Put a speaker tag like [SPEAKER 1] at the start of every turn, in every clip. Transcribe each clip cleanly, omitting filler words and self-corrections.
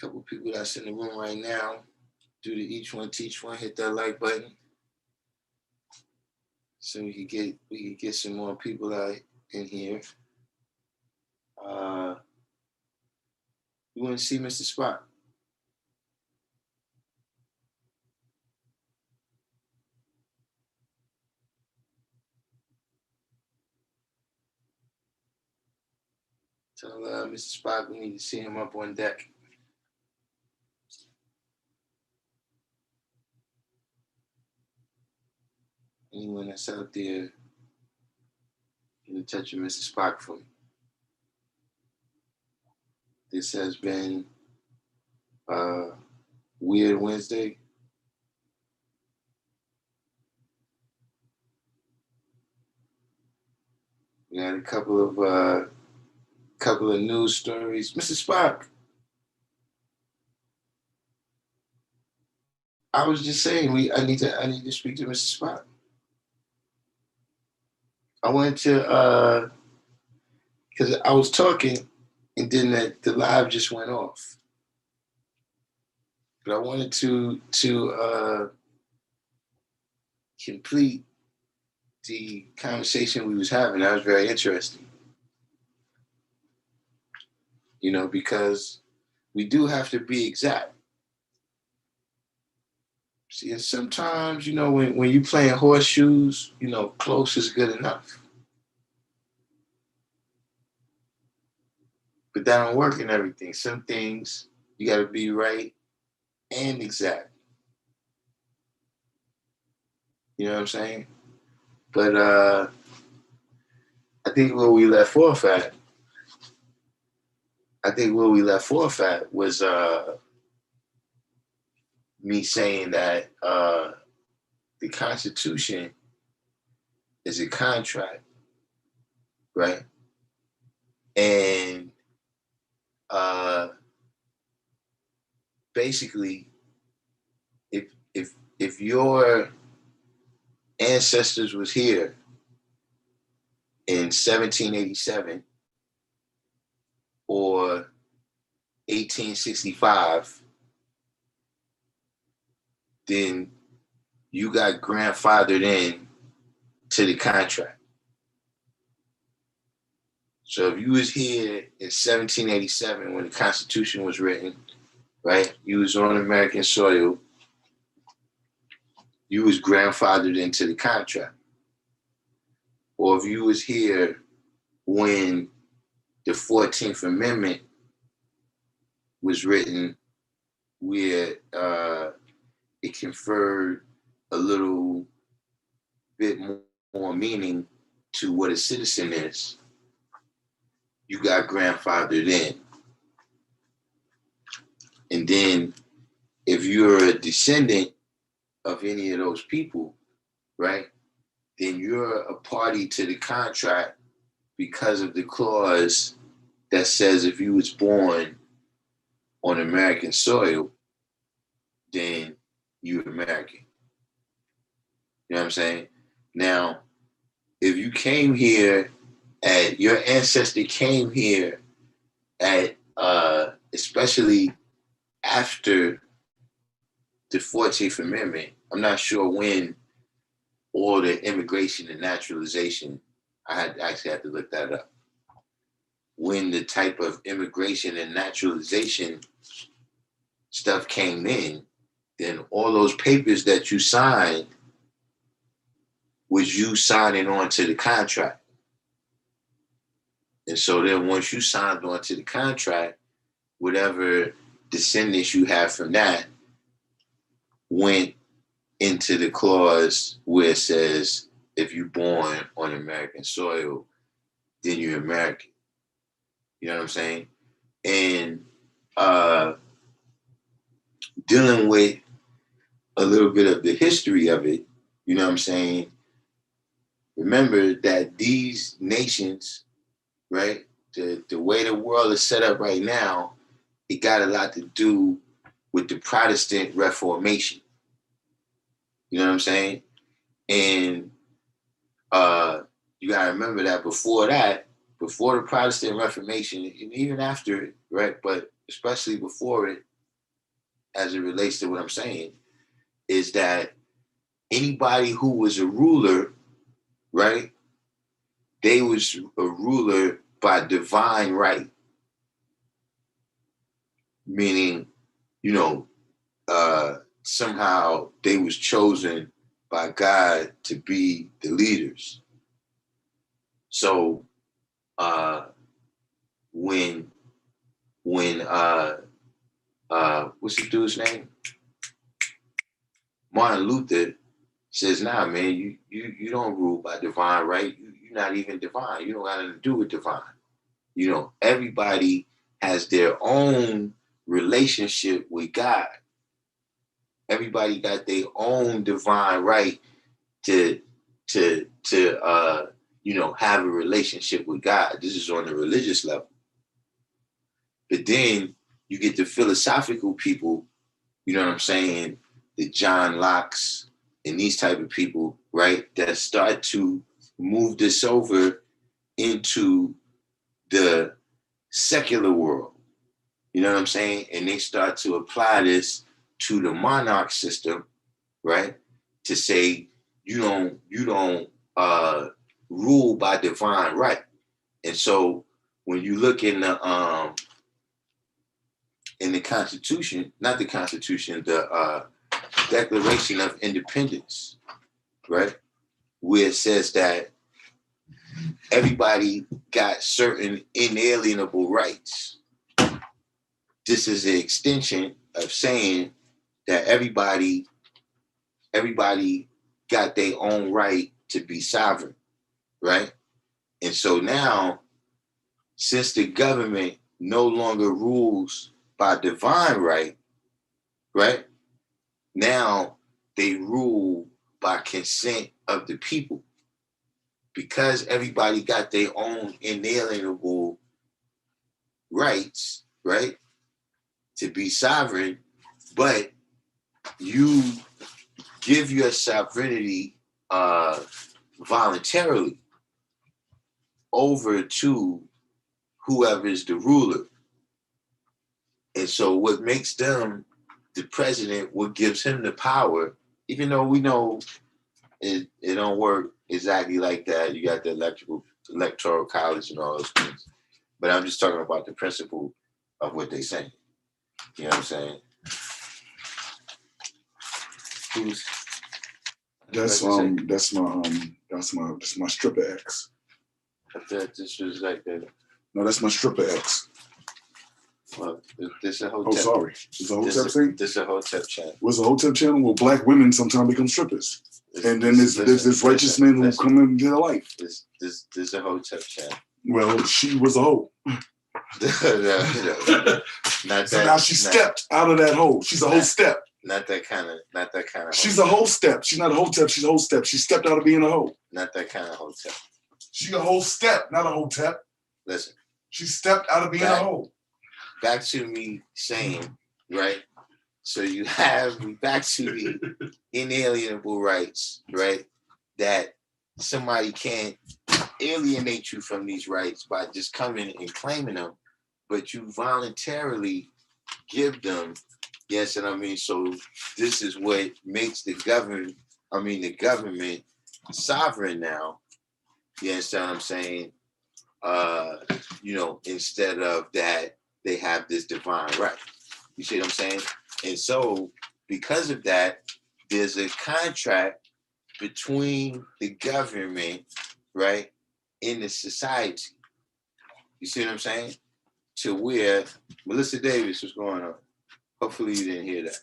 [SPEAKER 1] couple people that's in the room right now. Do the each one teach one. Hit that like button so we can get some more people out in here. You want to see Mr. Spock? Tell Mr. Spock we need to see him up on deck. Anyone that's out there, get in touch with Mr. Spock for me. This has been Weird Wednesday. We had a couple of news stories. Mr. Spock, I was just saying I need to speak to Mr. Spock. I wanted to because I was talking and then the live just went off. But I wanted to complete the conversation we was having. That was very interesting. Because we do have to be exact. See, and sometimes, when you playing horseshoes, close is good enough. But that don't work in everything. Some things you got to be right and exact. You know what I'm saying? But I think where we left off at was me saying that the Constitution is a contract, right? And basically, if your ancestors was here in 1787 or 1865, then you got grandfathered in to the contract. So if you was here in 1787 when the Constitution was written, right, you was on American soil, you was grandfathered into the contract. Or if you was here when the 14th Amendment was written, where it conferred a little bit more meaning to what a citizen is, you got grandfathered in. And then if you're a descendant of any of those people, right, then you're a party to the contract because of the clause that says if you was born on American soil, then you're American. You know what I'm saying? Now, if you came here your ancestor came here especially after the 14th Amendment, I'm not sure when all the immigration and naturalization, I actually had to look that up. When the type of immigration and naturalization stuff came in, then all those papers that you signed was you signing on to the contract. And so then once you signed on to the contract, whatever descendants you have from that went into the clause where it says, if you're born on American soil, then you're American. You know what I'm saying? And dealing with a little bit of the history of it, you know what I'm saying? Remember that these nations, right, the way the world is set up right now, it got a lot to do with the Protestant Reformation. You know what I'm saying? And you got to remember that before the Protestant Reformation, and even after it, right, but especially before it, as it relates to what I'm saying, is that anybody who was a ruler, right? They was a ruler by divine right, meaning, somehow they was chosen by God to be the leaders. So when what's the dude's name? Martin Luther says, nah, man, you don't rule by divine right. You're not even divine. You don't got nothing to do with divine. Everybody has their own relationship with God. Everybody got their own divine right to have a relationship with God. This is on the religious level. But then you get the philosophical people, you know what I'm saying, the John Locke's and these type of people, right, that start to move this over into the secular world. You know what I'm saying? And they start to apply this to the monarch system, right? To say you don't rule by divine right. And so when you look in the Constitution, not the Constitution, the Declaration of Independence, right, where it says that everybody got certain inalienable rights. This is an extension of saying that everybody got their own right to be sovereign, right? And so now, since the government no longer rules by divine right, right? Now they rule by consent of the people. Because everybody got their own inalienable rights, right, to be sovereign, but you give your sovereignty voluntarily over to whoever is the ruler. And so what makes them the president, what gives him the power, even though we know it don't work exactly like that. You got the electoral college and all those things. But I'm just talking about the principle of what they say. You know what I'm saying?
[SPEAKER 2] That's my stripper ex.
[SPEAKER 1] I thought this was like a...
[SPEAKER 2] No, that's my stripper ex.
[SPEAKER 1] Well, this a Hotep.
[SPEAKER 2] Oh, sorry. It's a Hotep thing?
[SPEAKER 1] This a Hotep channel.
[SPEAKER 2] What's a Hotep channel? Well, black women sometimes become strippers. And then there's this righteous man who come into their life.
[SPEAKER 1] This a Hotep channel.
[SPEAKER 2] Well, she was a hoe.
[SPEAKER 1] No. Not
[SPEAKER 2] so
[SPEAKER 1] that,
[SPEAKER 2] now she stepped out of that hole. She's a whole step.
[SPEAKER 1] Not that kind of.
[SPEAKER 2] She's a whole step. She's not a Hotep. She's a whole step. She stepped out of being a hoe.
[SPEAKER 1] Not that kind of Hotep.
[SPEAKER 2] She a whole step, not a Hotep.
[SPEAKER 1] Listen.
[SPEAKER 2] She stepped out of being a hoe.
[SPEAKER 1] Back to me saying, right? So you have back to the inalienable rights, right? That somebody can't alienate you from these rights by just coming and claiming them, but you voluntarily give them. Yes, and I mean, so this is what makes the government sovereign now. You understand what I'm saying? Instead of that, they have this divine right. You see what I'm saying? And so because of that, there's a contract between the government, right, and the society. You see what I'm saying? To where, Melissa Davis, what's going on? Hopefully you didn't hear that.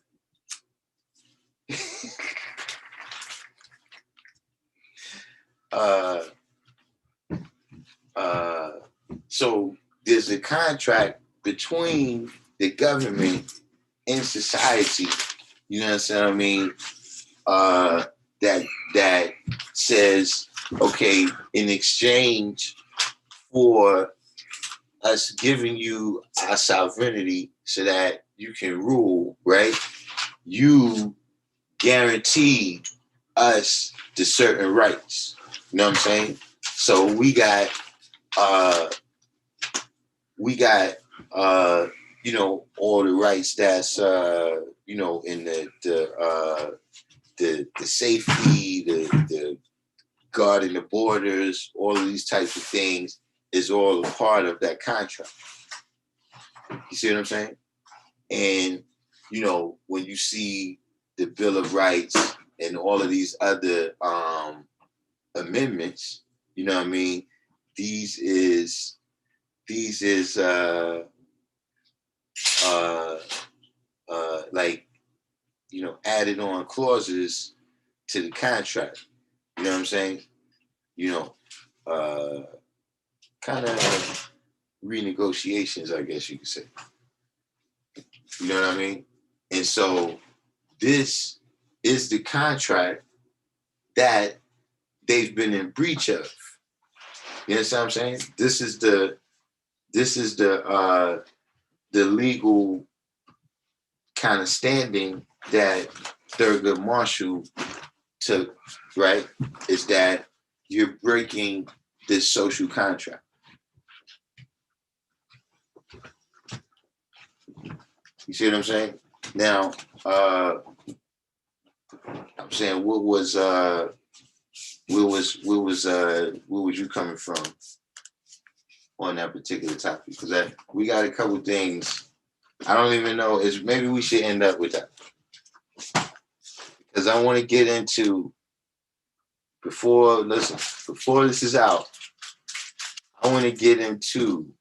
[SPEAKER 1] So there's a contract between the government and society, you understand what I mean? That says, okay, in exchange for us giving you our sovereignty so that you can rule, right? You guarantee us the certain rights. You know what I'm saying? So we got you know, all the rights that's you know, in the safety, the guarding the borders, all of these types of things is all a part of that contract. You see what I'm saying? And you know, when you see the Bill of Rights and all of these other amendments, you know what I mean? These is like, you know, added on clauses to the contract. You know what I'm saying? You know, kind of renegotiations, I guess you could say. You know what I mean? And so this is the contract that they've been in breach of. You understand what I'm saying? This is the legal kind of standing that Thurgood Marshall took, right? Is that you're breaking this social contract. You see what I'm saying? Now, I'm saying where was you coming from on that particular topic? Because we got a couple things. I don't even know. Maybe we should end up with that, because I want to get into before this is out. I want to get into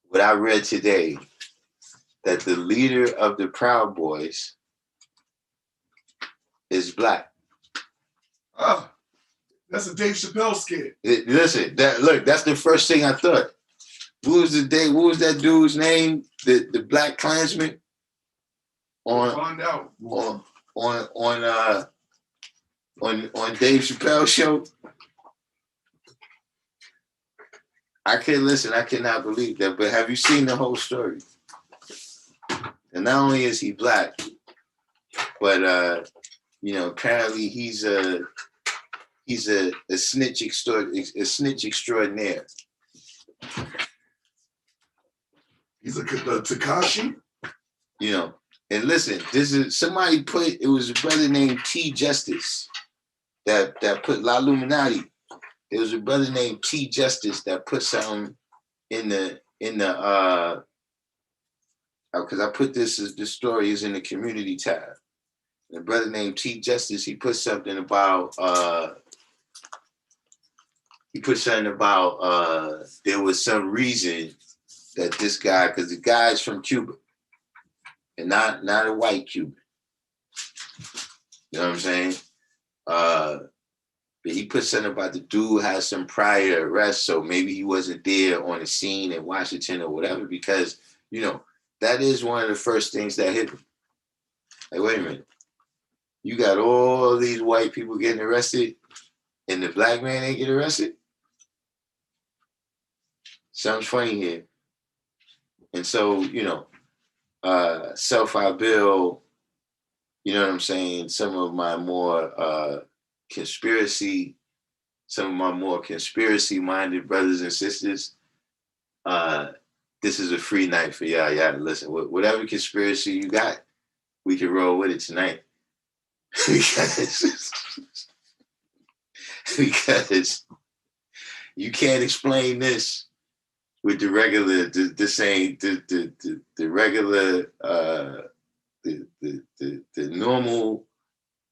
[SPEAKER 1] what I read today, that the leader of the Proud Boys is black.
[SPEAKER 2] Oh, that's a Dave Chappelle skit.
[SPEAKER 1] Listen, that's the first thing I thought. What was that dude's name? The Black Klansman
[SPEAKER 2] Find out.
[SPEAKER 1] on Dave Chappelle's show. I cannot believe that. But have you seen the whole story? And not only is he black, but you know, apparently he's a snitch extraordinaire.
[SPEAKER 2] He's a Takashi.
[SPEAKER 1] You know, and listen, somebody it was a brother named T Justice that put La Illuminati. There was a brother named T Justice that put something in the because I put this story is in the community tab. A brother named T Justice, he put something about there was some reason that this guy, because the guy's from Cuba and not a white Cuban. You know what I'm saying? But he put something about the dude has some prior arrests, so maybe he wasn't there on the scene in Washington or whatever, because, you know, that is one of the first things that hit me. Like, wait a minute. You got all these white people getting arrested and the black man ain't get arrested? Sounds funny here. And so, you know, Self-I Bill, you know what I'm saying? Some of my more conspiracy-minded brothers and sisters, this is a free night for y'all to listen. Whatever conspiracy you got, we can roll with it tonight. because you can't explain this with the regular, the normal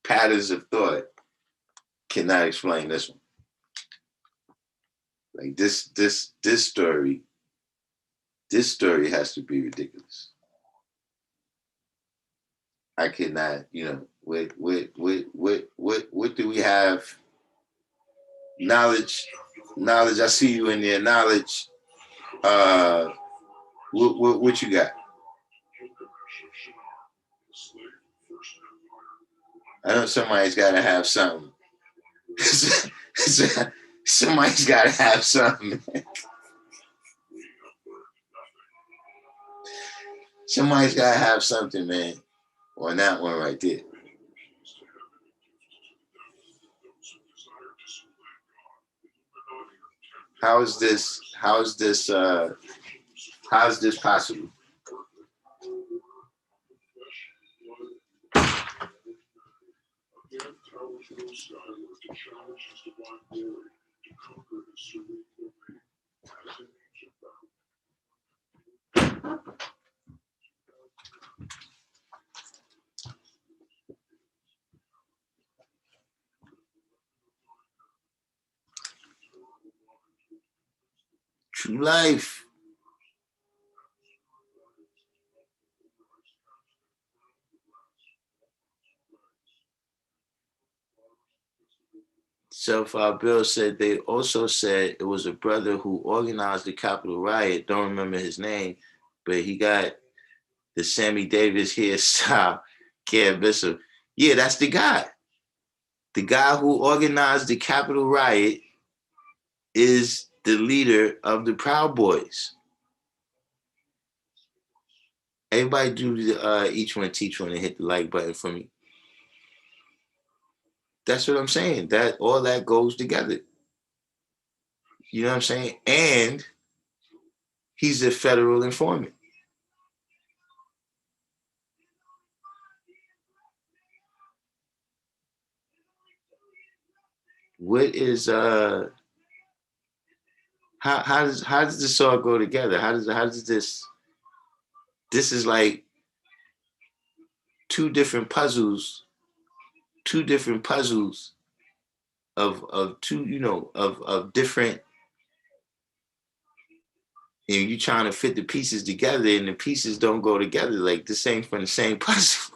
[SPEAKER 1] patterns of thought cannot explain this one. Like this story has to be ridiculous. I cannot, you know, what do we have? Knowledge, I see you in there. Knowledge, what you got? I know somebody's got to have something. Somebody's got to have something. Somebody's got to have something, man, on that one right there. How is this possible? True life. Self Bill said they also said it was a brother who organized the Capitol riot. Don't remember his name, but he got the Sammy Davis hairstyle. Can't miss him. Yeah, that's the guy. The guy who organized the Capitol riot is the leader of the Proud Boys. Everybody do each one teach one and hit the like button for me. That's what I'm saying. That all that goes together. You know what I'm saying? And he's a federal informant. What is how does this all go together? How does this is like two different puzzles of two, of different, and you trying to fit the pieces together and the pieces don't go together. Like this ain't from the same puzzle.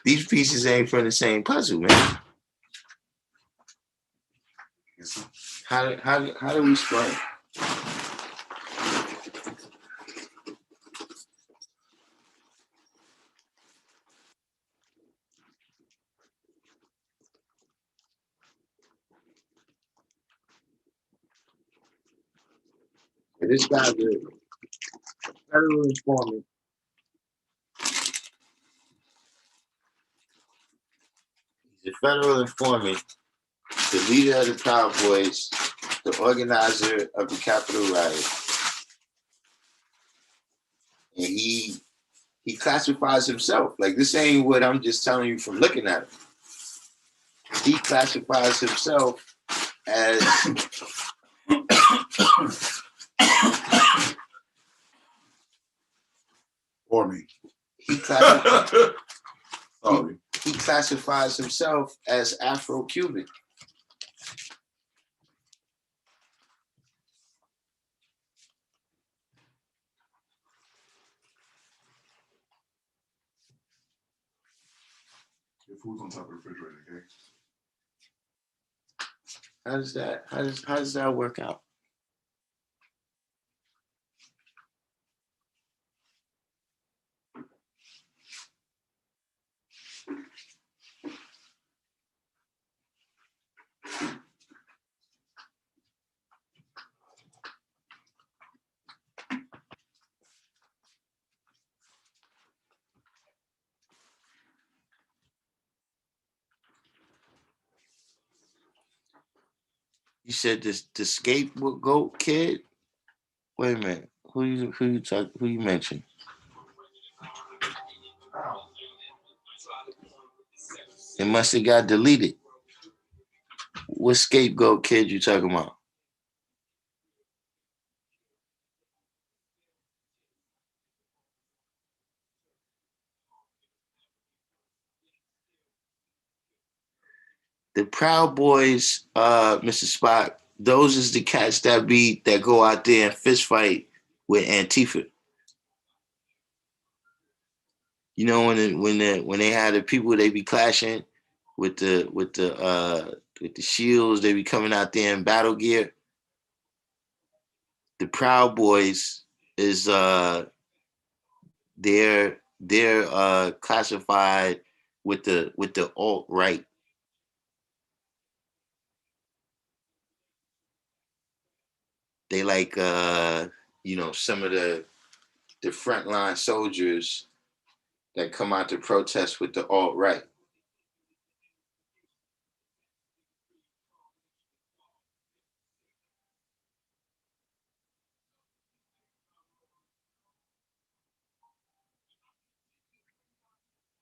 [SPEAKER 1] These pieces ain't from the same puzzle, man. How do we explain? This guy's a federal informant. He's a federal informant, the leader of the Proud Boys, the organizer of the Capitol riot, and he classifies himself like this ain't what I'm just telling you from looking at him. He classifies himself as
[SPEAKER 2] Or me.
[SPEAKER 1] he classifies himself as Afro-Cuban.
[SPEAKER 2] Your food's on top of the refrigerator, okay?
[SPEAKER 1] How does that work out? You said this the scapegoat kid. Wait a minute. Who you mentioned? It must have got deleted. What scapegoat kid you talking about? The Proud Boys, Mr. Spock, those is the cats that go out there and fist fight with Antifa. You know when they had the people they be clashing with the shields, they be coming out there in battle gear. The Proud Boys is they're classified with the alt right. They like some of the frontline soldiers that come out to protest with the alt right.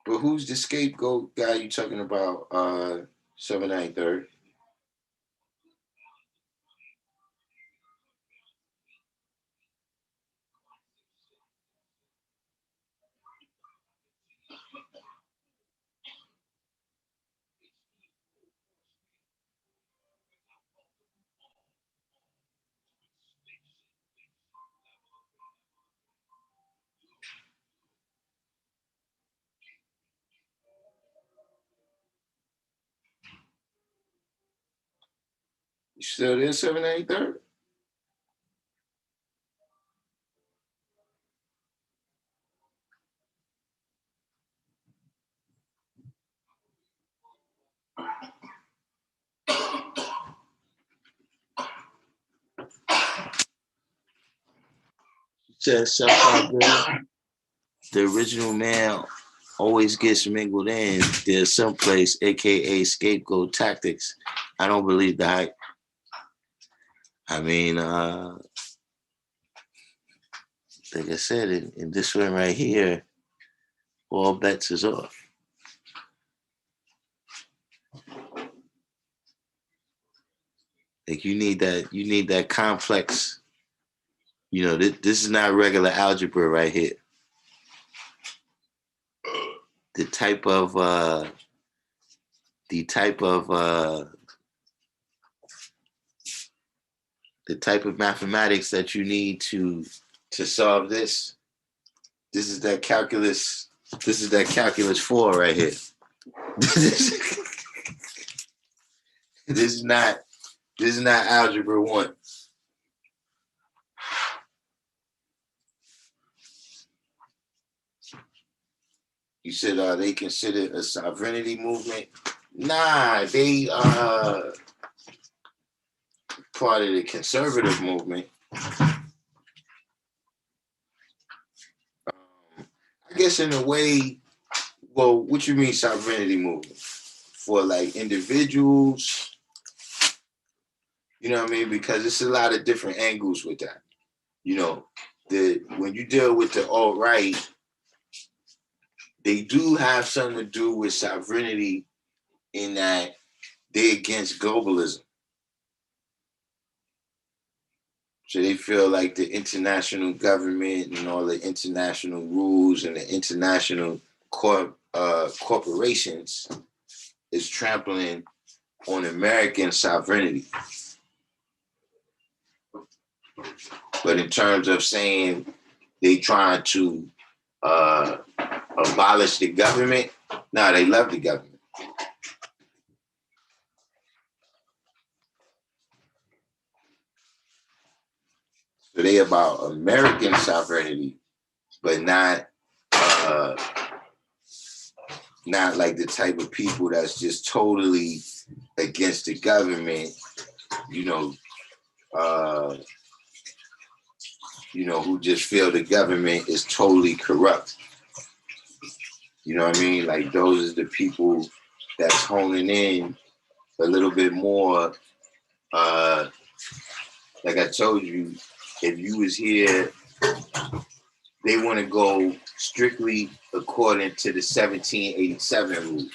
[SPEAKER 1] But who's the scapegoat guy you talking about? 793rd. You still there, 793rd? Says something about the original man always gets mingled in. There's someplace, aka scapegoat tactics. I don't believe the hype. I mean, like I said, in this one right here, all bets is off. Like you need that complex. You know, this is not regular algebra right here. The type of the type of mathematics that you need to solve this. This is that calculus. This is that calculus 4 right here. This is not algebra 1. You said they consider a sovereignty movement? Nah, they part of the conservative movement. I guess in a way, well, what you mean sovereignty movement? For like individuals, you know what I mean? Because it's a lot of different angles with that. You know, when you deal with the alt-right, they do have something to do with sovereignty in that they're against globalism. So they feel like the international government and all the international rules and the international corporations is trampling on American sovereignty. But in terms of saying they trying to abolish the government, no, they love the government. So they about American sovereignty, but not like the type of people that's just totally against the government, you know, who just feel the government is totally corrupt. You know what I mean? Like those are the people that's honing in a little bit more. Like I told you, if you was here, they want to go strictly according to the 1787 rules.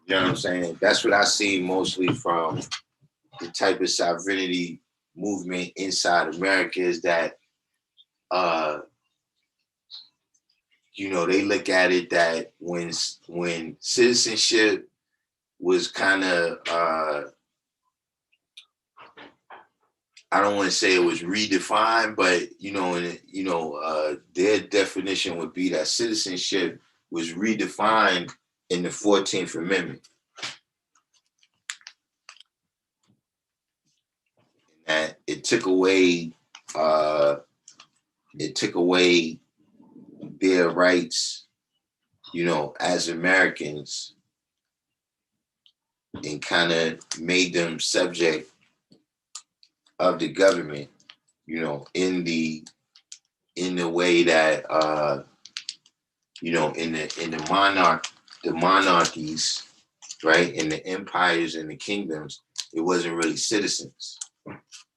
[SPEAKER 1] You know what I'm saying? That's what I see mostly from the type of sovereignty movement inside America is that, they look at it that when citizenship was kind of, I don't want to say it was redefined, but their definition would be that citizenship was redefined in the 14th Amendment. And it took away their rights, as Americans, and kind of made them subject of the government, in the way that in the monarchies, right, in the empires and the kingdoms, it wasn't really citizens.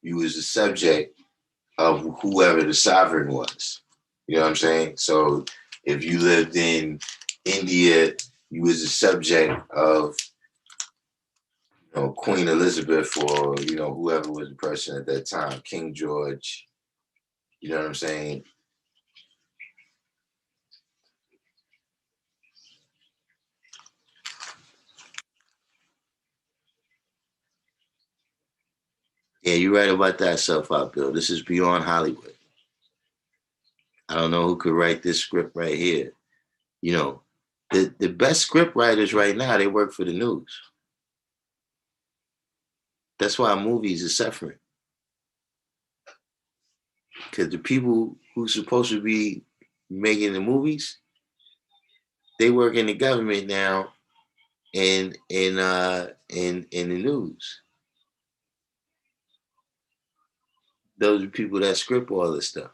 [SPEAKER 1] You was a subject of whoever the sovereign was. You know what I'm saying? So if you lived in India, you was a subject of Queen Elizabeth or whoever was the person at that time, King George. You know what I'm saying? Yeah, you're right about that self-out, Bill. This is beyond Hollywood. I don't know who could write this script right here. The best script writers right now, they work for the news. That's why movies are suffering. Because the people who's supposed to be making the movies, they work in the government now and in the news. Those are people that script all this stuff.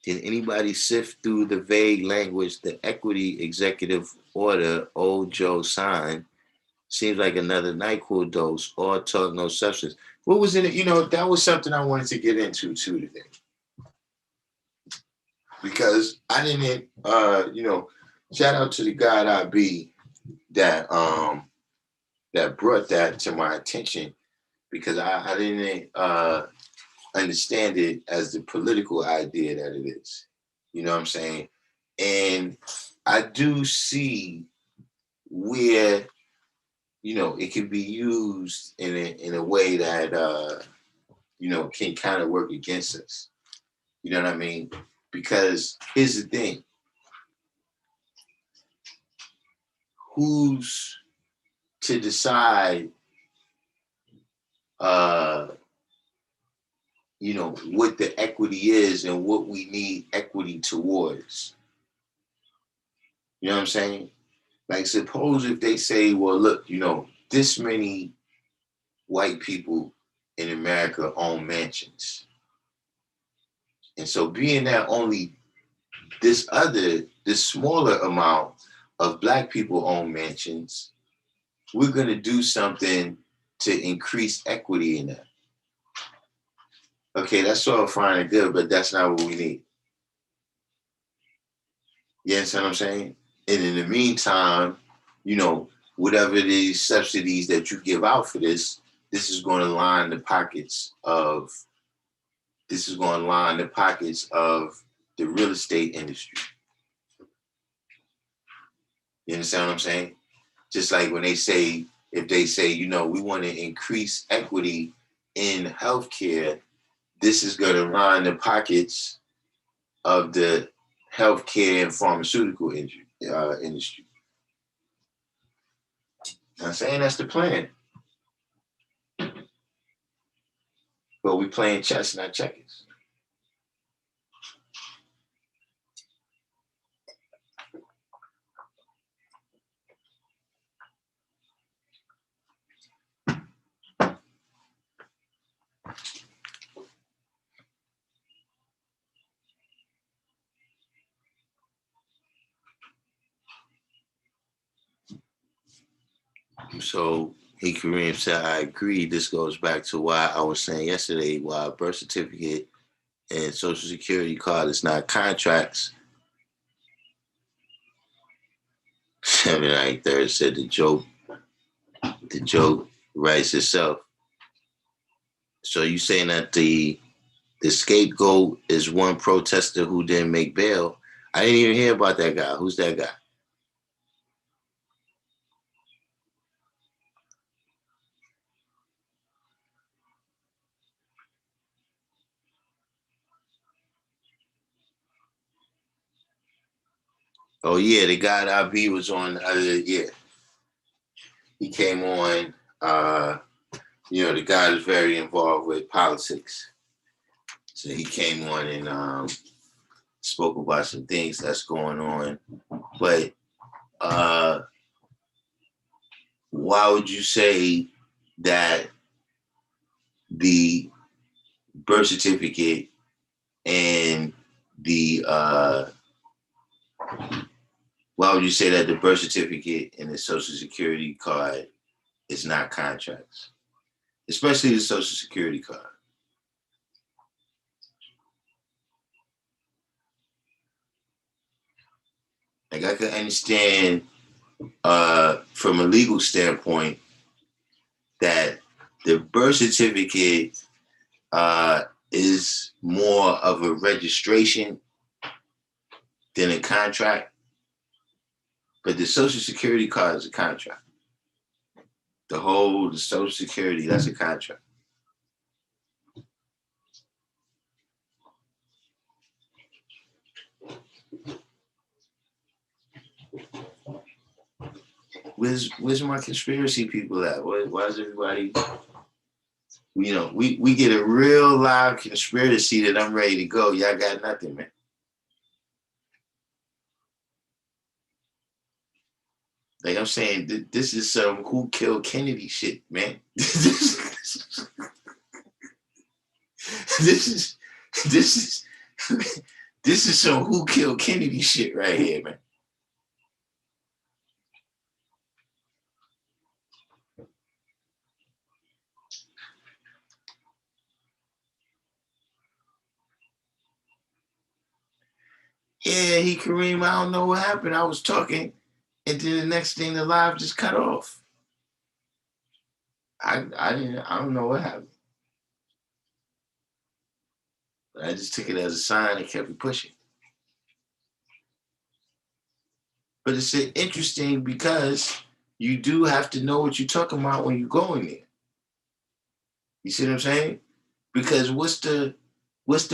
[SPEAKER 1] Can anybody sift through the vague language the equity executive order old Joe signed? Seems like another NyQuil dose, all talk, no substance. What was in it? That was something I wanted to get into too today. Because I didn't, shout out to the God I be that that brought that to my attention, because I didn't understand it as the political idea that it is. You know what I'm saying? And I do see where it can be used in a way that can kind of work against us. You know what I mean? Because here's the thing: who's to decide what the equity is and what we need equity towards? You know what I'm saying? Like, suppose if they say, well, look, this many white people in America own mansions. And so being that only this smaller amount of black people own mansions, we're going to do something to increase equity in that. Okay, that's all fine and good, but that's not what we need. You understand what I'm saying? And in the meantime, whatever these subsidies that you give out for this is going to line the pockets of the real estate industry. You understand what I'm saying? Just like when if they say, we want to increase equity in healthcare, this is going to line the pockets of the healthcare and pharmaceutical industry. I'm saying that's the plan. But we playing chess, not checkers. So Kareem said, I agree. This goes back to why I was saying yesterday, why a birth certificate and social security card is not contracts. 793 said the joke writes itself. So you saying that the scapegoat is one protester who didn't make bail? I didn't even hear about that guy. Who's that guy? Oh yeah, the guy that IB was on. Yeah, he came on. The guy is very involved with politics, so he came on and spoke about some things that's going on. But why would you say that the birth certificate and the why would you say that the birth certificate and the social security card is not contracts? especially the Social Security card. Like I could understand from a legal standpoint that the birth certificate is more of a registration than a contract, but the Social Security card is a contract. The Social Security, that's a contract. Where's my conspiracy people at? Why is everybody? We get a real live conspiracy that I'm ready to go. Y'all got nothing, man. Like I'm saying, this is some who killed Kennedy shit, man. this is this is some who killed Kennedy shit right here, man. Yeah, Kareem, I don't know what happened. I was talking, and then the next thing the live just cut off. I don't know what happened. But I just took it as a sign and kept it pushing. But it's interesting because you do have to know what you're talking about when you go in there. You see what I'm saying? Because what's the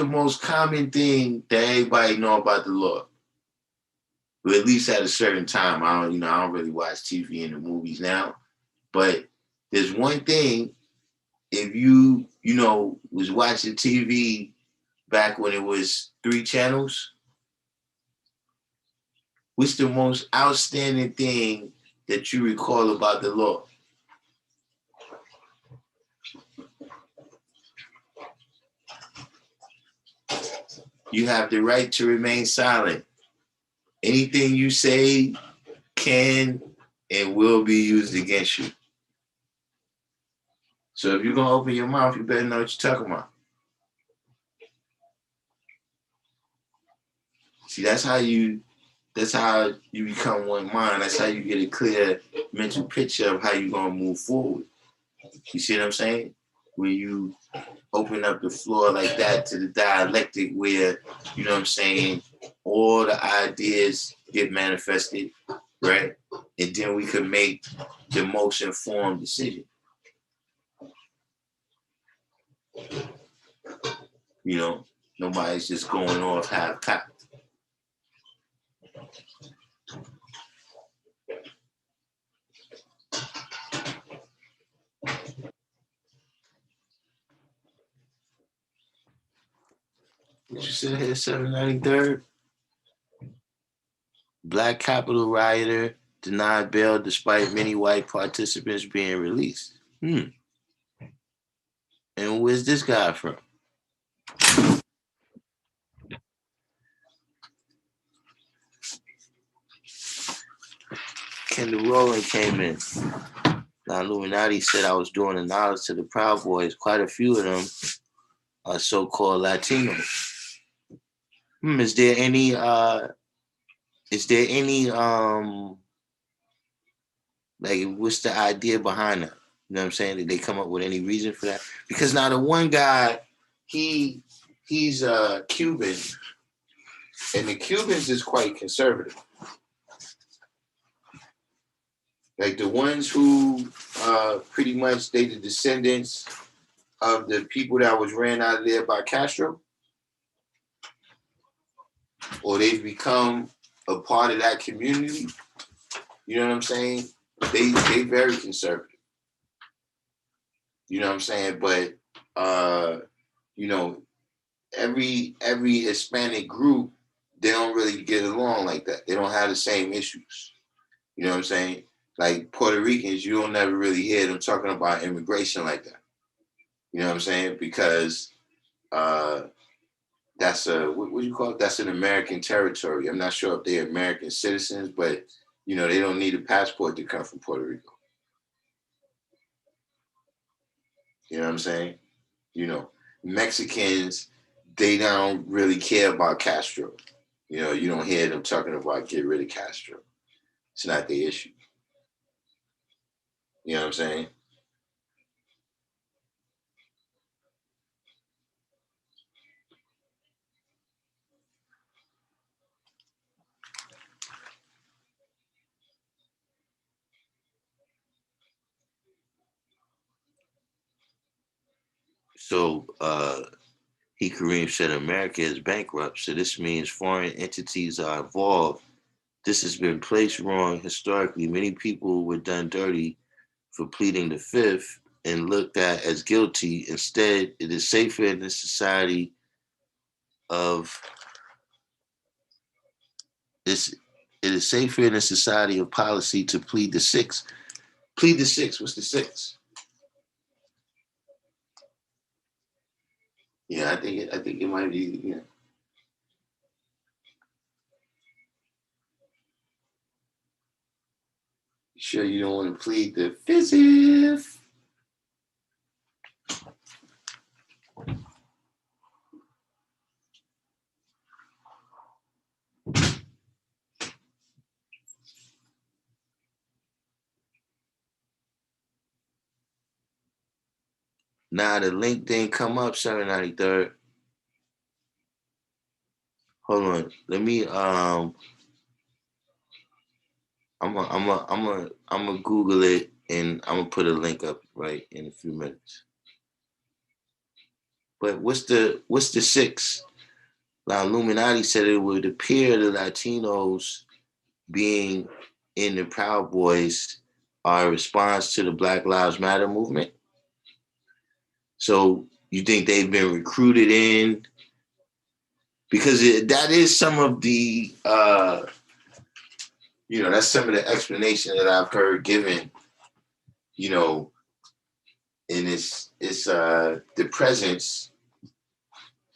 [SPEAKER 1] most common thing that everybody know about the law? Well, at least at a certain time. I don't really watch TV and the movies now. But there's one thing, if you was watching TV back when it was 3 channels, what's the most outstanding thing that you recall about the law? You have the right to remain silent. Anything you say can and will be used against you. So if you're going to open your mouth, you better know what you're talking about. See, that's how you become one mind. That's how you get a clear mental picture of how you're going to move forward. You see what I'm saying? When you open up the floor like that to the dialectic where, you know what I'm saying, all the ideas get manifested, right? And then we can make the most informed decision. Nobody's just going off half-cocked. What you said here, 793rd? Black Capitol rioter denied bail despite many white participants being released. And where's this guy from? Kendall Rowland came in. Now, Illuminati said I was doing a knowledge to the Proud Boys. Quite a few of them are so-called Latinos. Is there any like, what's the idea behind that? You know what I'm saying? Did they come up with any reason for that? Because now the one guy, he's Cuban, and the Cubans is quite conservative. Like the ones who pretty much they the descendants of the people that was ran out of there by Castro, or they've become a part of that community. You know what I'm saying? They very conservative. You know what I'm saying? But every Hispanic group, they don't really get along like that. They don't have the same issues. You know what I'm saying? Like Puerto Ricans, you don't never really hear them talking about immigration like that. You know what I'm saying? Because that's what do you call it? That's an American territory. I'm not sure if they're American citizens, but they don't need a passport to come from Puerto Rico. You know what I'm saying? You know, Mexicans, they don't really care about Castro. You know, you don't hear them talking about get rid of Castro. It's not the issue. You know what I'm saying? So he Kareem said America is bankrupt, so this means foreign entities are involved. This has been placed wrong historically. Many people were done dirty for pleading the fifth and looked at as guilty. Instead, it is safer in the society of this. It is safer in a society of policy to plead the sixth. Plead the sixth. What's the sixth? Yeah, I think it. I think it might be. Yeah. You sure you don't want to plead the fifth? Nah, the link didn't come up. 793rd. Hold on. Let me. I'm gonna Google it and I'm gonna put a link up right in a few minutes. But what's the six? Now, Illuminati said it would appear the Latinos being in the Proud Boys are a response to the Black Lives Matter movement. So you think they've been recruited in because that is some of the that's some of the explanation that I've heard given. You know, and it's the presence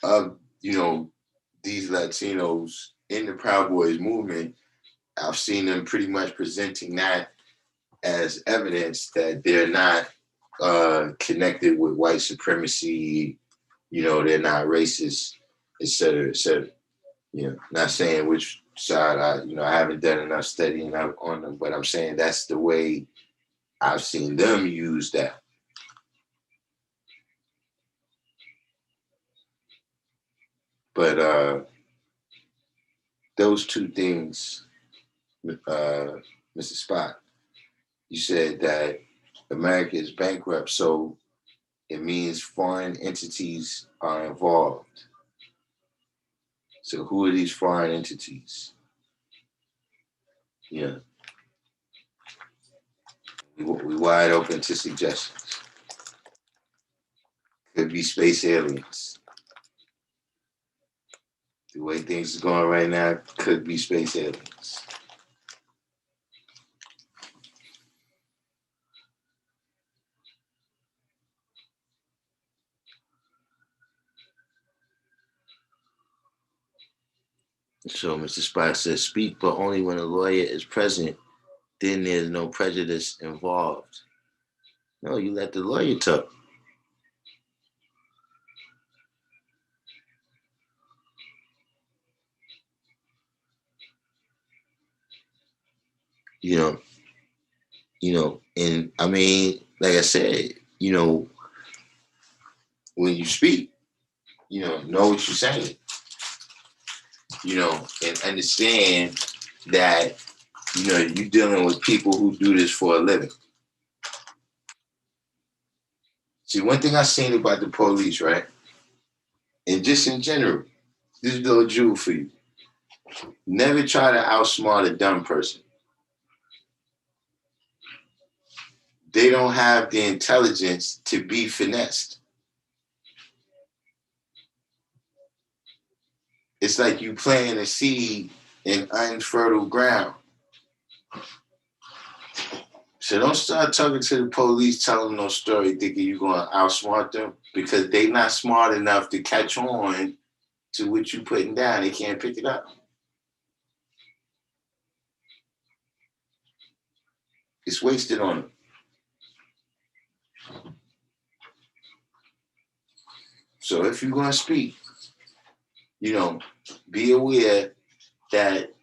[SPEAKER 1] of these Latinos in the Proud Boys movement. I've seen them pretty much presenting that as evidence that they're not connected with white supremacy. You know, they're not racist, et cetera, et cetera. You know, not saying which side I haven't done enough studying on them, but I'm saying that's the way I've seen them use that. But those two things, Mr. Spot, you said that America is bankrupt, so it means foreign entities are involved. So who are these foreign entities? Yeah, we wide open to suggestions. Could be space aliens. The way things are going right now, could be space aliens. So Mr. Spot says, speak, but only when a lawyer is present. Then there's no prejudice involved. No, you let the lawyer talk. You know, and I mean, like I said, when you speak, know what you're saying, and understand that, you're dealing with people who do this for a living. See, one thing I've seen about the police, right? And just in general, this is little jewel for you. Never try to outsmart a dumb person. They don't have the intelligence to be finessed. It's like you planting a seed in unfertile ground. So don't start talking to the police, telling them no story, thinking you're going to outsmart them because they're not smart enough to catch on to what you're putting down. They can't pick it up. It's wasted on them. So if you're gonna speak, be aware that,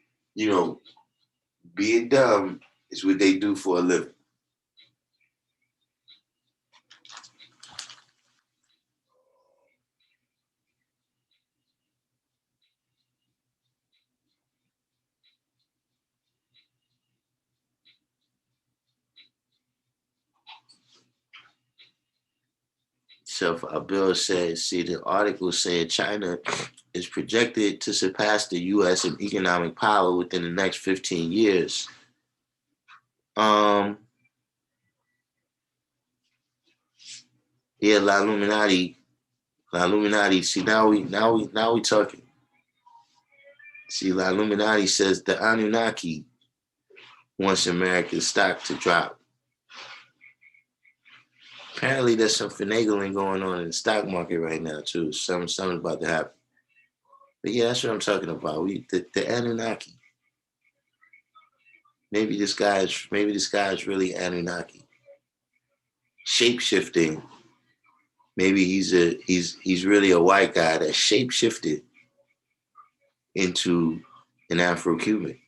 [SPEAKER 1] being dumb is what they do for a living. So Bill says, see, the article said China is projected to surpass the U.S. in economic power within the next 15 years. Yeah, La Illuminati. See, now we talking. See, La Illuminati says the Anunnaki wants America's stock to drop. Apparently, there's some finagling going on in the stock market right now too. Something's about to happen. But yeah, that's what I'm talking about. The Anunnaki. Maybe this guy is really Anunnaki. Shape shifting. Maybe he's really a white guy that shape shifted into an Afro-Cuban.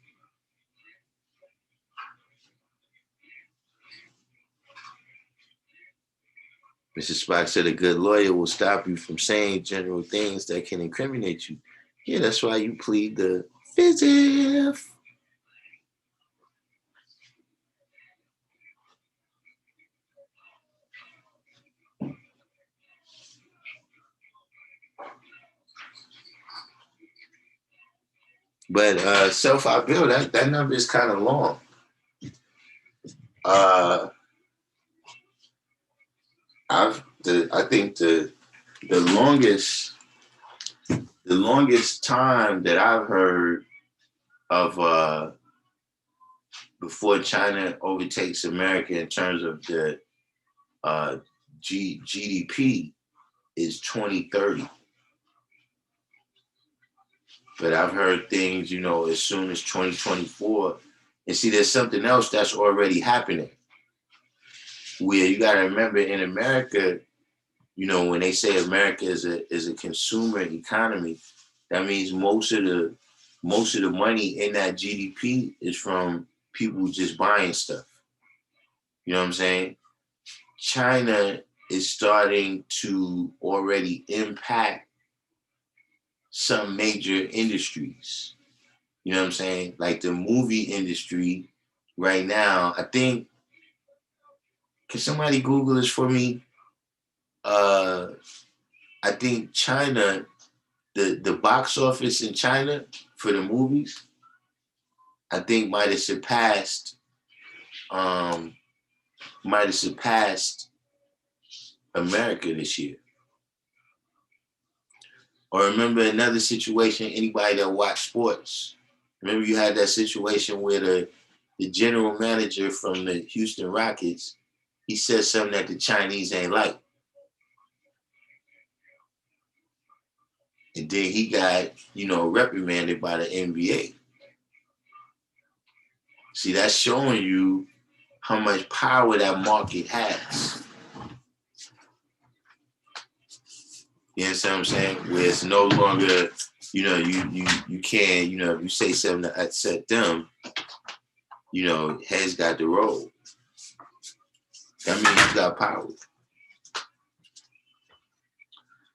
[SPEAKER 1] Mrs. Spock said a good lawyer will stop you from saying general things that can incriminate you. Yeah, that's why you plead the fifth. But self-out bill, that number is kind of long. I think the longest time that I've heard of before China overtakes America in terms of the GDP is 2030. But I've heard things, as soon as 2024. And see, there's something else that's already happening. Where you got to remember, in America, when they say America is a consumer economy, that means most of the money in that GDP is from people just buying stuff. You know what I'm saying? China is starting to already impact some major industries. You know what I'm saying? Like the movie industry right now, I think, can somebody Google this for me? I think China, the box office in China for the movies, I think might have surpassed America this year. Or remember another situation, anybody that watched sports, remember you had that situation where the general manager from the Houston Rockets, he said something that the Chinese ain't like. And then he got, reprimanded by the NBA. See, that's showing you how much power that market has. You understand what I'm saying? Where it's no longer, you can't, if you say something to upset them, heads got the roll. That means you got power.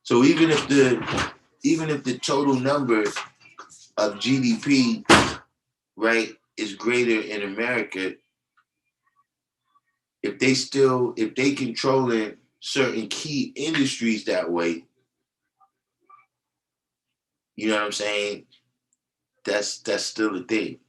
[SPEAKER 1] So even if the total number of GDP, right, is greater in America, if they controlling certain key industries that way, you know what I'm saying? That's still a thing.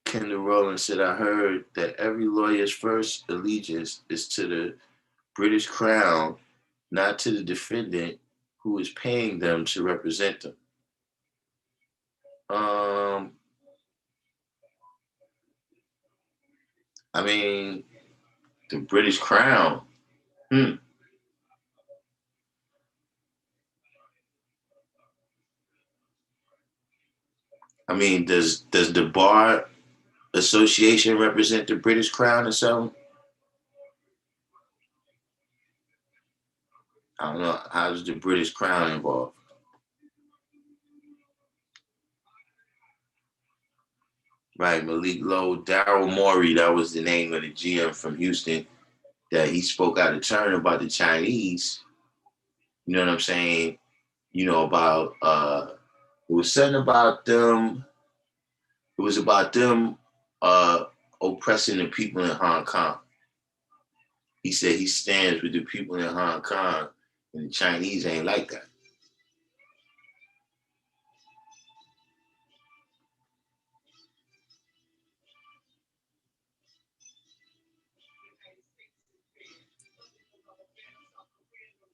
[SPEAKER 1] Kendall Rowland said, I heard that every lawyer's first allegiance is to the British Crown, not to the defendant who is paying them to represent them. I mean, the British Crown. I mean, does the Bar Association represent the British Crown or something? I don't know, how's the British Crown involved? Right, Malik Lowe, Daryl Morey, that was the name of the GM from Houston, that he spoke out of turn about the Chinese. You know what I'm saying? You know, about it was something about them. It was about them oppressing the people in Hong Kong. He said he stands with the people in Hong Kong, and the Chinese ain't like that.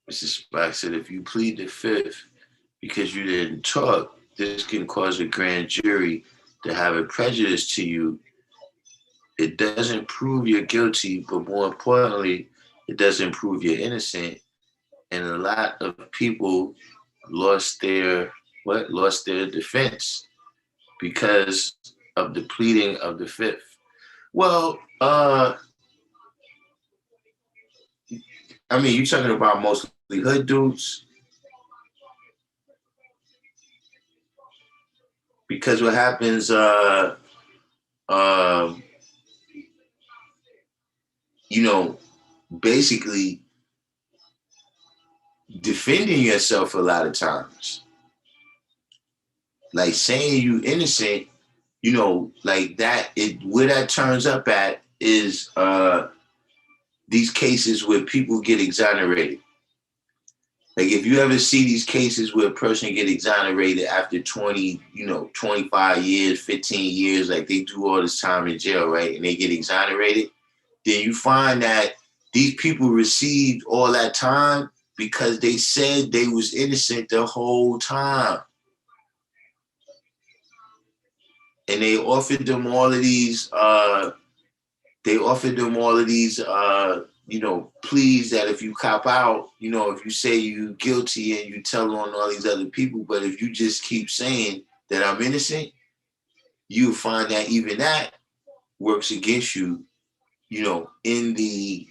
[SPEAKER 1] Mr. Spock said, if you plead the fifth because you didn't talk, this can cause a grand jury to have a prejudice to you. It doesn't prove you're guilty, but more importantly, it doesn't prove you're innocent. And a lot of people lost their defense because of the pleading of the fifth. Well, I mean, you're talking about mostly hood dudes. Because what happens, you know, basically defending yourself a lot of times, like saying you innocent, you know, like that. Where that turns up at is these cases where people get exonerated. Like if you ever see these cases where a person get exonerated after 20, 25 years, 15 years, like they do all this time in jail, right? And they get exonerated, then you find that these people received all that time because they said they was innocent the whole time. And they offered them all of these pleas that if you cop out, if you say you guilty and you tell on all these other people, but if you just keep saying that I'm innocent, you find that even that works against you, in the,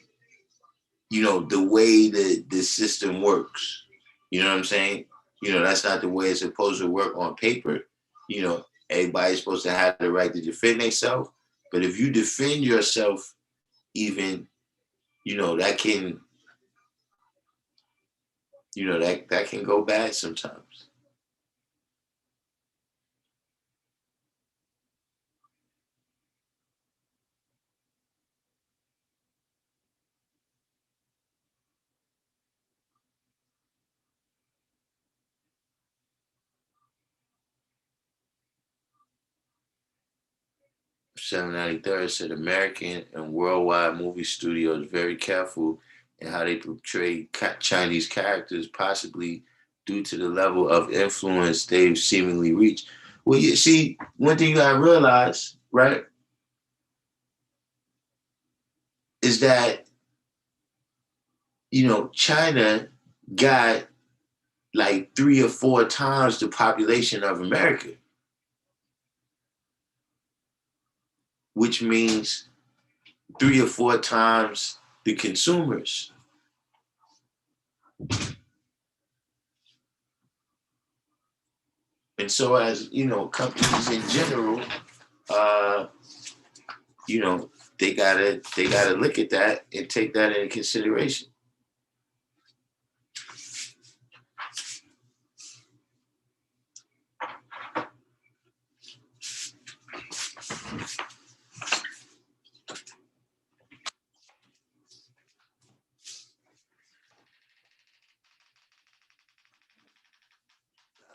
[SPEAKER 1] the way that the system works. You know what I'm saying? That's not the way it's supposed to work on paper. Everybody's supposed to have the right to defend themselves. But if you defend yourself, even, that can, that can go bad sometimes. Seven 93rd said American and worldwide movie studios very careful in how they portray Chinese characters, possibly due to the level of influence they've seemingly reached. Well, you see, one thing you gotta realize, right, is that, China got like 3 or 4 times the population of America, which means 3 or 4 times the consumers. And so as, companies in general, they gotta look at that and take that into consideration.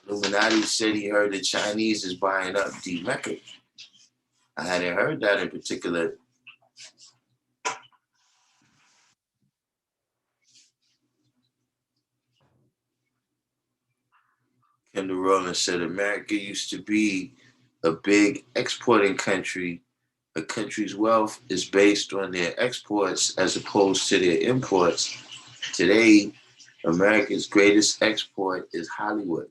[SPEAKER 1] Illuminati said he heard the Chinese is buying up D Mecca. I hadn't heard that in particular. Kendall Rowland said America used to be a big exporting country. A country's wealth is based on their exports as opposed to their imports. Today, America's greatest export is Hollywood.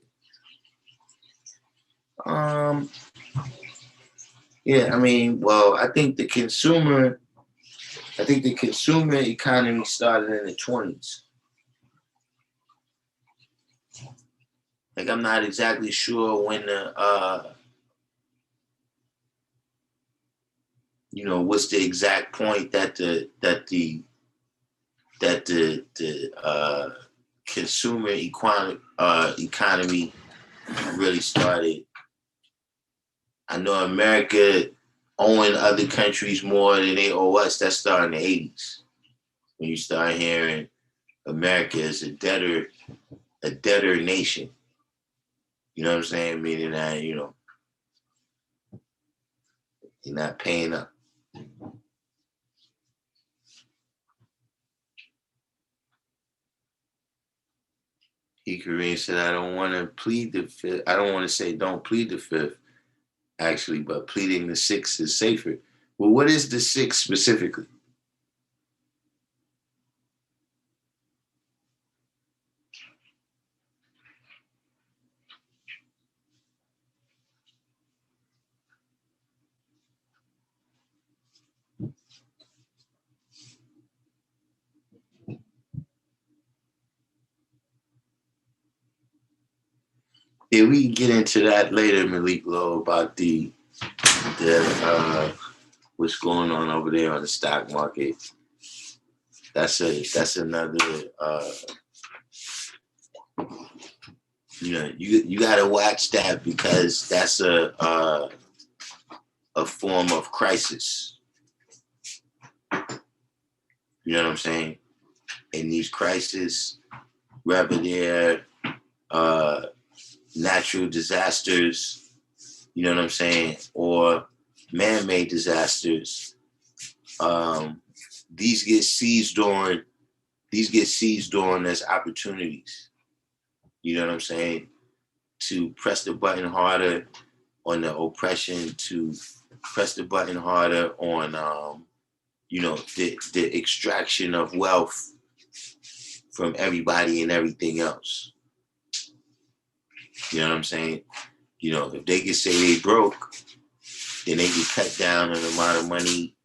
[SPEAKER 1] Yeah, I mean, well, I think the consumer economy started in the 20s. Like, I'm not exactly sure when the what's the exact point that the consumer economy really started. I know America owing other countries more than they owe us. That started in the 80s. When you start hearing America is a debtor nation. You know what I'm saying? Meaning that, you're not paying up. Kareem said, I don't want to plead the fifth. I don't want to say don't plead the fifth, actually, but pleading the sixth is safer. Well, what is the sixth specifically? Yeah, we can get into that later, Malik Lowe, about the what's going on over there on the stock market. That's another you gotta watch that, because that's a form of crisis. You know what I'm saying? And these crises, whether they're natural disasters, you know what I'm saying, or man-made disasters, these get seized on as opportunities. You know what I'm saying? To press the button harder on the oppression, to press the button harder on the extraction of wealth from everybody and everything else. You know what I'm saying? If they can say they broke, then they can cut down on the amount of money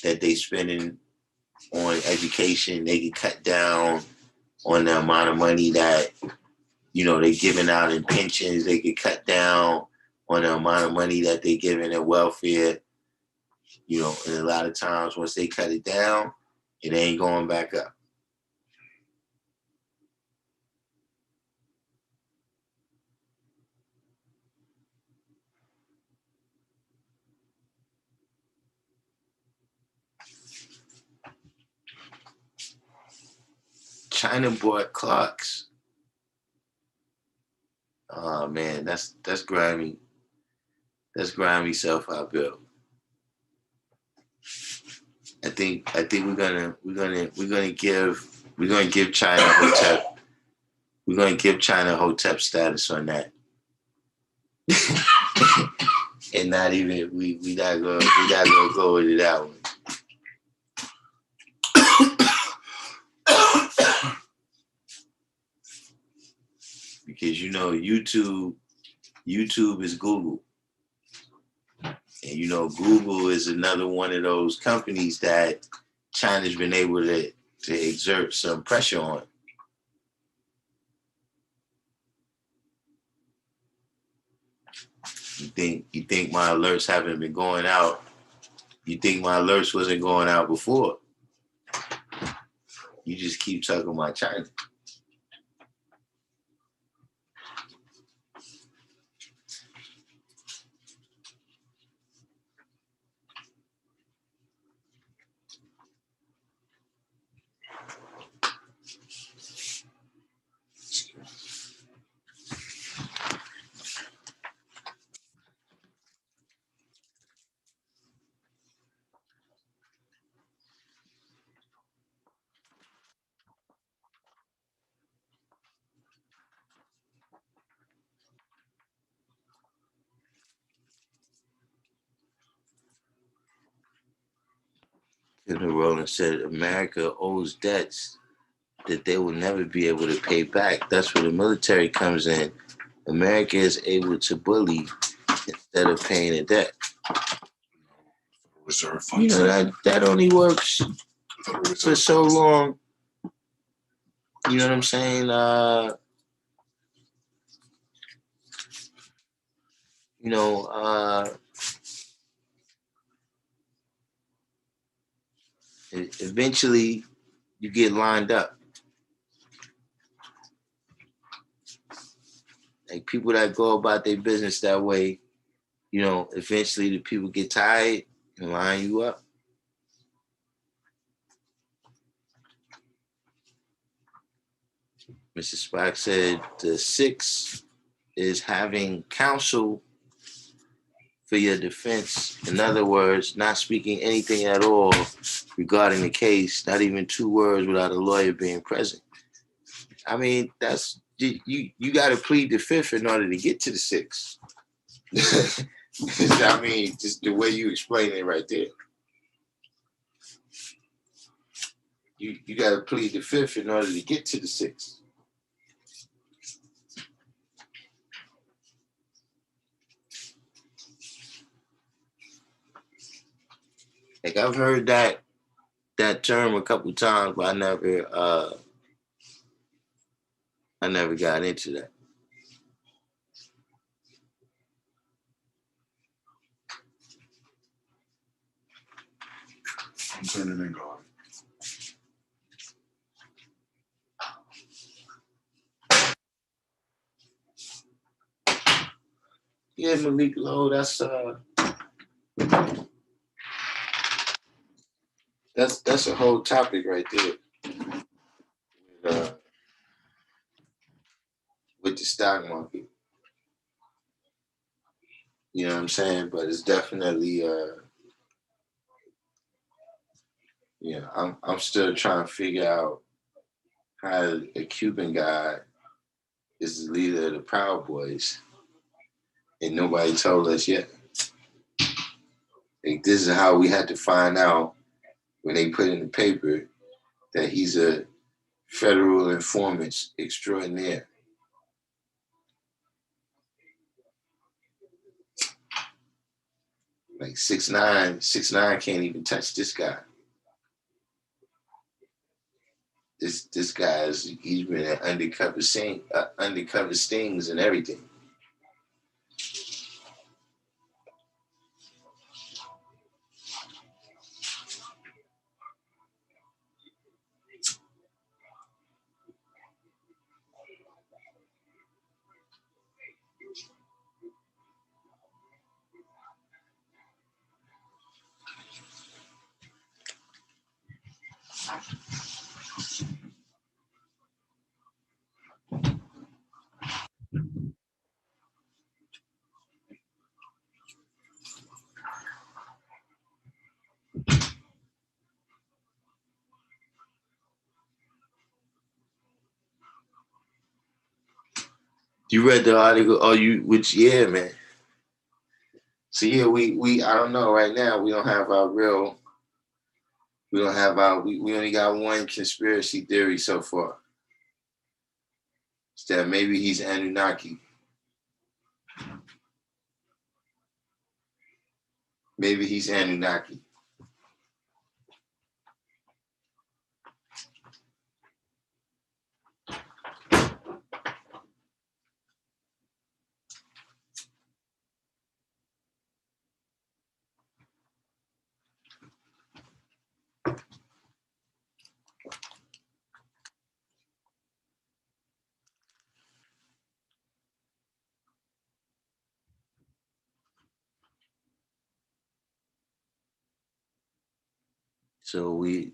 [SPEAKER 1] that they spending on education. They can cut down on the amount of money that they giving out in pensions. They can cut down on the amount of money that they giving in welfare. And a lot of times once they cut it down, it ain't going back up. China bought clocks. Oh man, that's grimy. That's grimy self-help bill. I think we're gonna give China Hotep. We're gonna give China Hotep status on that. And not even we not gonna go into that one. Because YouTube is Google. And Google is another one of those companies that China's been able to exert some pressure on. You think my alerts haven't been going out? You think my alerts wasn't going out before? You just keep talking about China. General Rowland said America owes debts that they will never be able to pay back. That's where the military comes in. America is able to bully instead of paying a debt.
[SPEAKER 2] Reserve funds.
[SPEAKER 1] That only works for so long. You know what I'm saying? you know, eventually you get lined up. Like people that go about their business that way, you know, eventually the people get tired and line you up. Mr. Spock said the 6 is having counsel for your defense. In other words, not speaking anything at all regarding the case, not even 2 words without a lawyer being present. I mean, that's you got to plead the 5th in order to get to the 6. I mean, just the way you explain it right there. You got to plead the 5th in order to get to the 6. Like I've heard that term a couple times, but I never got into that.
[SPEAKER 2] I'm turning in God.
[SPEAKER 1] Yeah, Malik Lowe, that's a whole topic right there. With the stock market. You know what I'm saying? But it's definitely I'm still trying to figure out how a Cuban guy is the leader of the Proud Boys. And nobody told us yet. Like, this is how we had to find out when they put in the paper that he's a federal informant extraordinaire. Like 6ix9ine can't even touch this guy. This guy's he's been at undercover stings and everything. You read the article? Oh, yeah, man. So yeah, we I don't know right now. We don't have our real. We don't have our. We only got one conspiracy theory so far. It's that maybe he's Anunnaki. Maybe he's Anunnaki. So we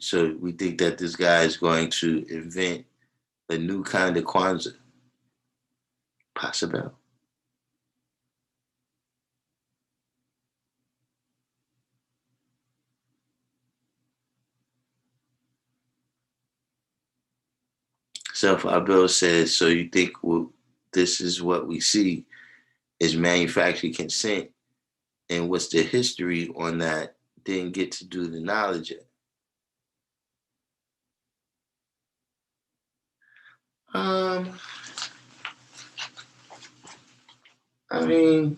[SPEAKER 1] think that this guy is going to invent a new kind of Kwanzaa. Possible. Self Abel says, so you think this is what we see is manufactured consent, and what's the history on that? Didn't get to do the knowledge yet. I mean,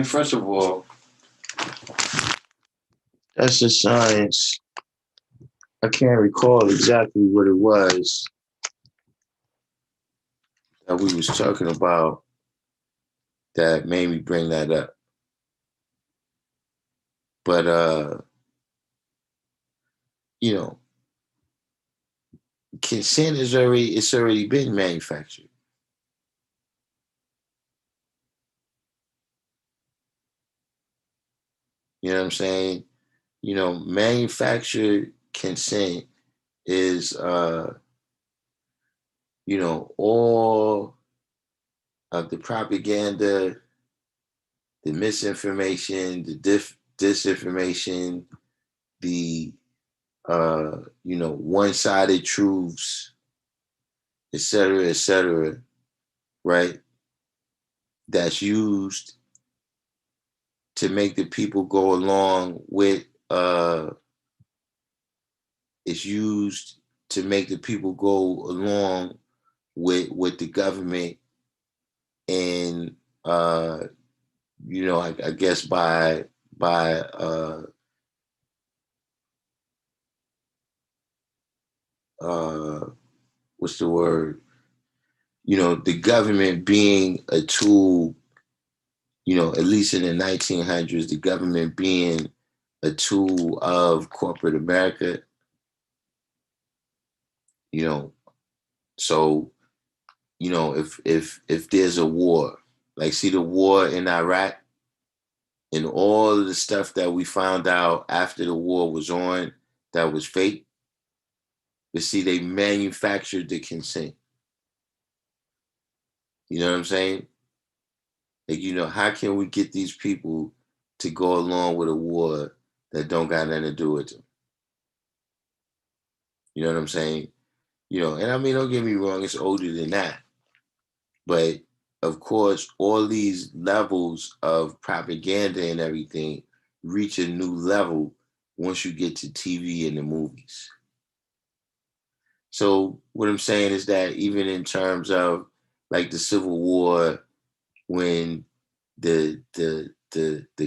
[SPEAKER 1] first of all, that's a science. I can't recall exactly what it was that we was talking about. that made me bring that up. But you know, consent is already been manufactured. You know what I'm saying? Manufactured consent is all of the propaganda, the misinformation, the disinformation, the one-sided truths, et cetera, right? That's used to make the people go along with it's used to make the people go along with the government, and I guess by what's the word? The government being a tool, at least in the 1900s, the government being a tool of corporate America, so, if there's a war, like see the war in Iraq and all of the stuff that we found out after the war was on that was fake, but see, they manufactured the consent. You know what I'm saying? Like, how can we get these people to go along with a war that don't got nothing to do with them? You know what I'm saying? And I mean, don't get me wrong, it's older than that. But of course, all these levels of propaganda and everything reach a new level once you get to TV and the movies. So what I'm saying is that even in terms of like the Civil War, when the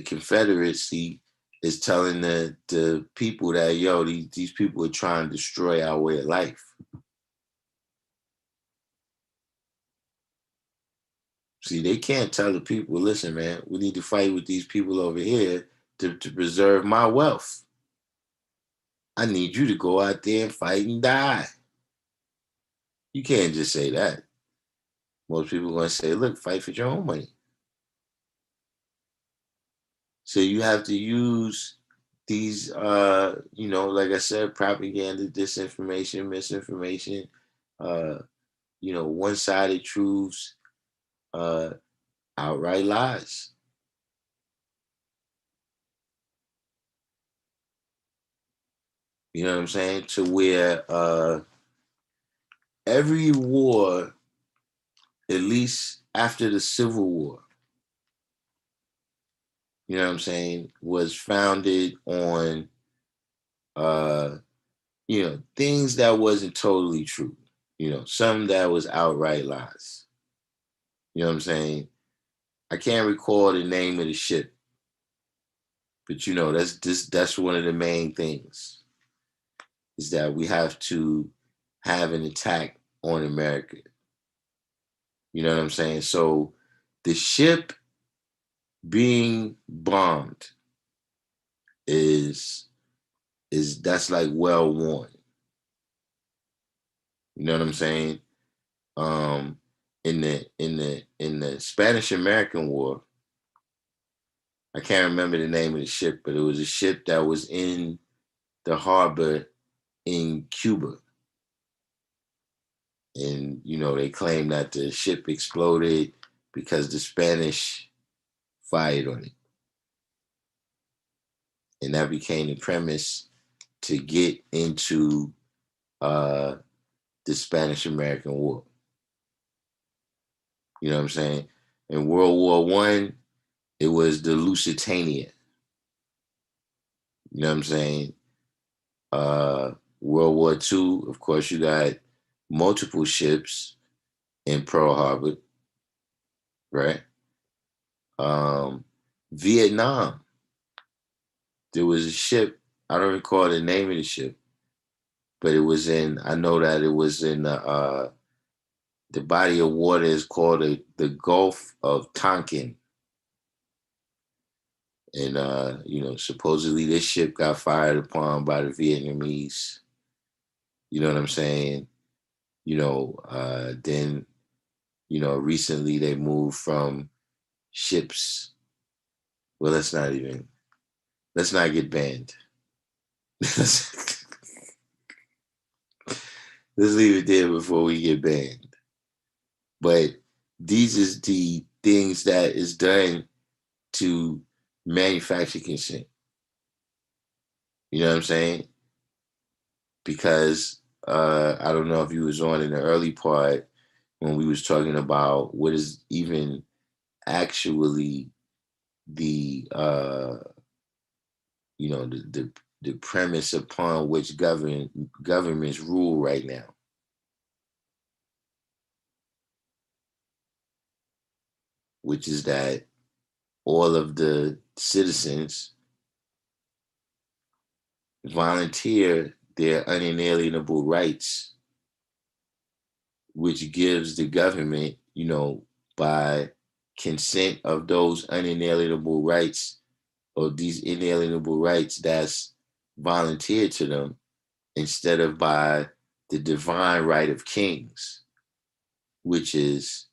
[SPEAKER 1] Confederacy is telling the people that, yo, these people are trying to destroy our way of life. See, they can't tell the people, listen, man, we need to fight with these people over here to preserve my wealth. I need you to go out there and fight and die. You can't just say that. Most people are going to say, look, fight for your own money. So you have to use these, like I said, propaganda, disinformation, misinformation, one-sided truths, outright lies. You know what I'm saying? To where every war, at least after the Civil War, you know what I'm saying, was founded on, things that wasn't totally true. Some that was outright lies. You know what I'm saying? I can't recall the name of the ship, but that's one of the main things, is that we have to have an attack on America. You know what I'm saying? So the ship being bombed is that's like well worn. You know what I'm saying? Um, in the Spanish American War, I can't remember the name of the ship, but it was a ship that was in the harbor in Cuba. And, they claim that the ship exploded because the Spanish fired on it. And that became the premise to get into the Spanish American War. You know what I'm saying? In World War One, it was the Lusitania. You know what I'm saying? World War II, of course, you got multiple ships in Pearl Harbor, right? Vietnam, there was a ship. I don't recall the name of the ship, but I know that it was in the body of water is called the Gulf of Tonkin. And supposedly this ship got fired upon by the Vietnamese. You know what I'm saying? Then recently they moved from ships. Well, let's not get banned. Let's leave it there before we get banned. But these is the things that is done to manufacture consent. You know what I'm saying? Because I don't know if you was on in the early part when we was talking about what is even actually the the premise upon which governments rule right now, which is that all of the citizens volunteer their unalienable rights, which gives the government, by consent of those unalienable rights or these inalienable rights that's volunteered to them, instead of by the divine right of kings, which is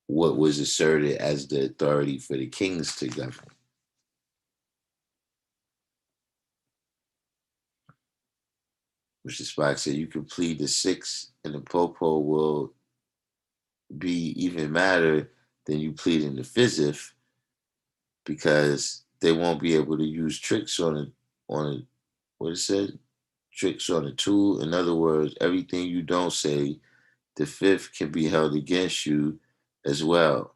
[SPEAKER 1] what was asserted as the authority for the kings to govern. Which the Spock said, you can plead the sixth and the popo will be even madder than you plead in the fifth, because they won't be able to use tricks on what it said, tricks on a tool. In other words, everything you don't say, the fifth can be held against you as well.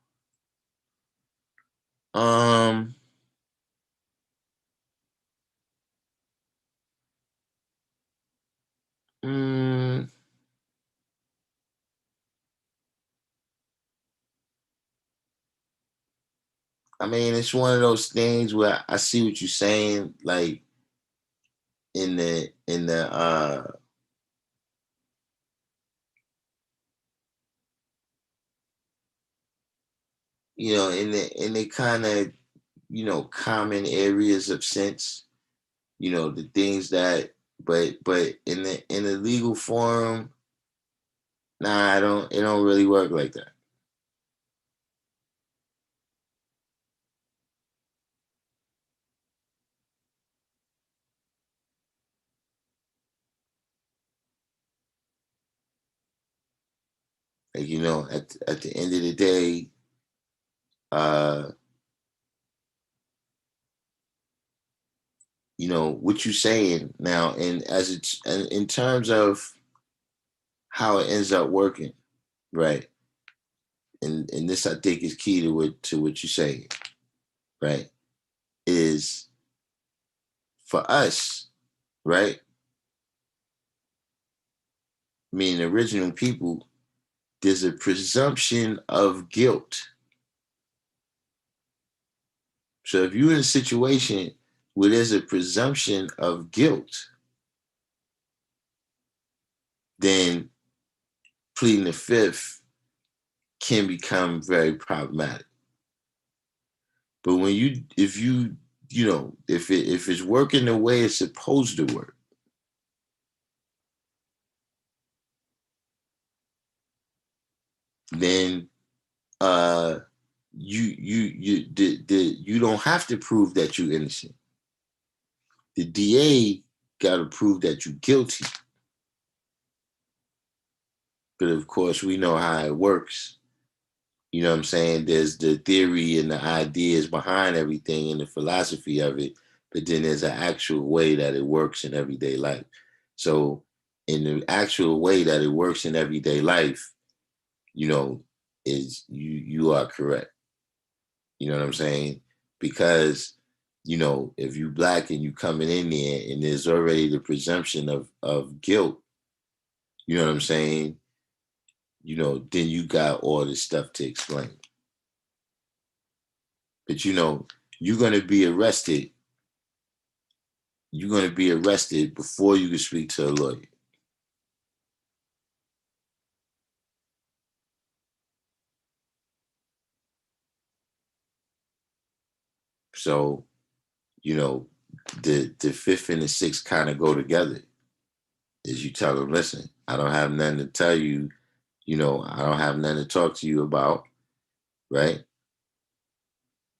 [SPEAKER 1] Mm, I mean, it's one of those things where I see what you're saying, like in the in the kind of common areas of sense, the things that, but in the legal forum, nah, it don't really work like that. Like, at the end of the day, uh, what you saying now, and as it's and in terms of how it ends up working, right? And this I think is key to what you say, right? Is for us, right? Meaning original people, there's a presumption of guilt. So if you're in a situation where there's a presumption of guilt, then pleading the fifth can become very problematic. But if it's working the way it's supposed to work, then you don't have to prove that you're innocent. The DA got to prove that you're guilty. But of course, we know how it works. You know what I'm saying? There's the theory and the ideas behind everything and the philosophy of it, but then there's an actual way that it works in everyday life. So, in the actual way that it works in everyday life, you know, is you are correct. You know what I'm saying? Because if you black and you coming in there and there's already the presumption of guilt, you know what I'm saying? Then you got all this stuff to explain. But you're gonna be arrested. You're gonna be arrested before you can speak to a lawyer. So, you know, the fifth and the sixth kind of go together. Is you tell them, listen, I don't have nothing to tell you, I don't have nothing to talk to you about, right?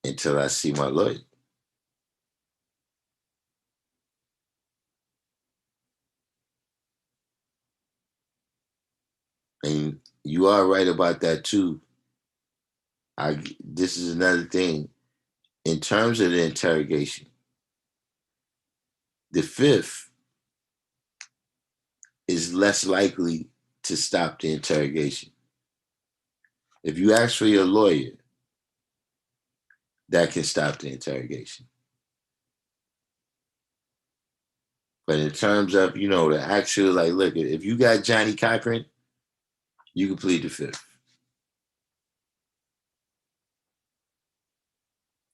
[SPEAKER 1] Until I see my lawyer. And you are right about that too. This is another thing. In terms of the interrogation, the fifth is less likely to stop the interrogation. If you ask for your lawyer, that can stop the interrogation. But in terms of, the actual, like, look, if you got Johnny Cochran, you can plead the fifth.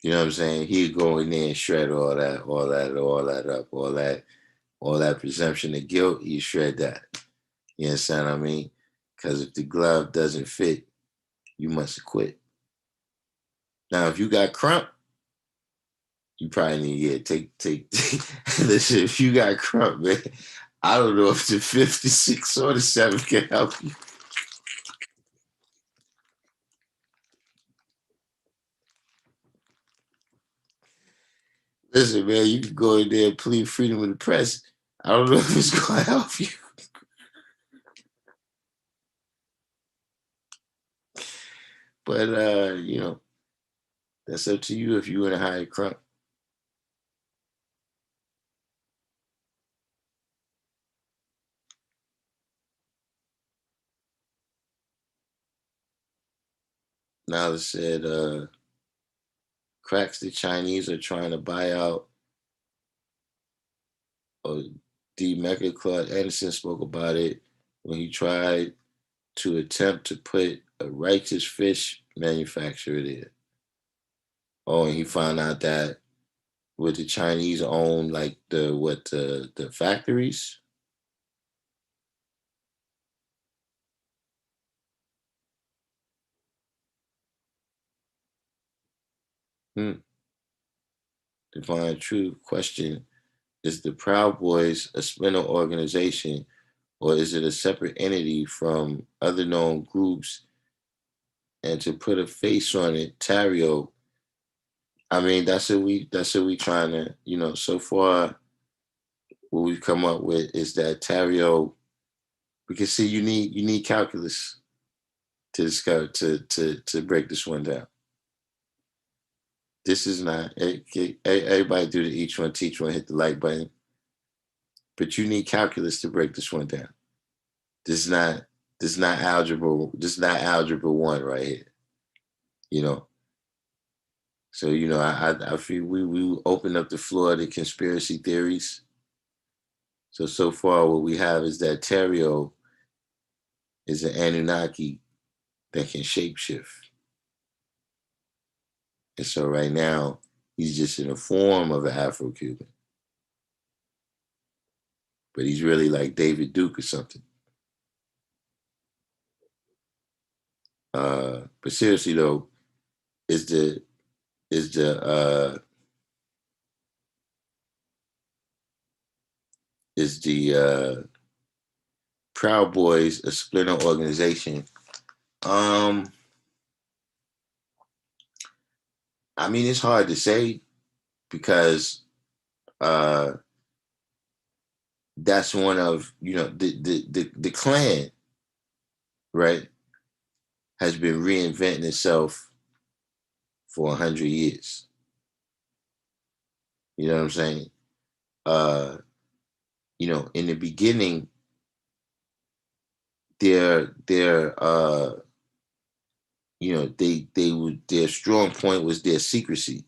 [SPEAKER 1] You know what I'm saying? He'd go in there and shred all that up, all that presumption of guilt, he'd shred that. You understand what I mean? Because if the glove doesn't fit, you must acquit. Now, if you got Crump, you probably need to take. Listen, if you got Crump, man, I don't know if the fifth, the sixth, or the seventh can help you. Listen, man, you can go in there and plead freedom of the press. I don't know if it's going to help you. But, that's up to you if you want to hire Crump. Now it said, cracks the Chinese are trying to buy out. D. Mecca Claude Anderson spoke about it when he tried to attempt to put a righteous fish manufacturer there. Oh, and he found out that with the Chinese own like the factories. Divine Truth question: is the Proud Boys a splinter organization, or is it a separate entity from other known groups? And to put a face on it, Tario. I mean, that's what we trying to, so far what we've come up with is that Tario, we can see you need calculus to discover to break this one down. This is not everybody do the each one teach one, hit the like button, but you need calculus to break this one down. This is not algebra. This is not algebra one right here. So I feel we open up the floor to conspiracy theories. So far what we have is that Terrio is an Anunnaki that can shapeshift. And so right now, he's just in the form of an Afro-Cuban. But he's really like David Duke or something. But seriously though, is the Proud Boys a splinter organization? I mean, it's hard to say because that's one of the Klan, right, has been reinventing itself for 100 years. You know what I'm saying? In the beginning, their strong point was their secrecy.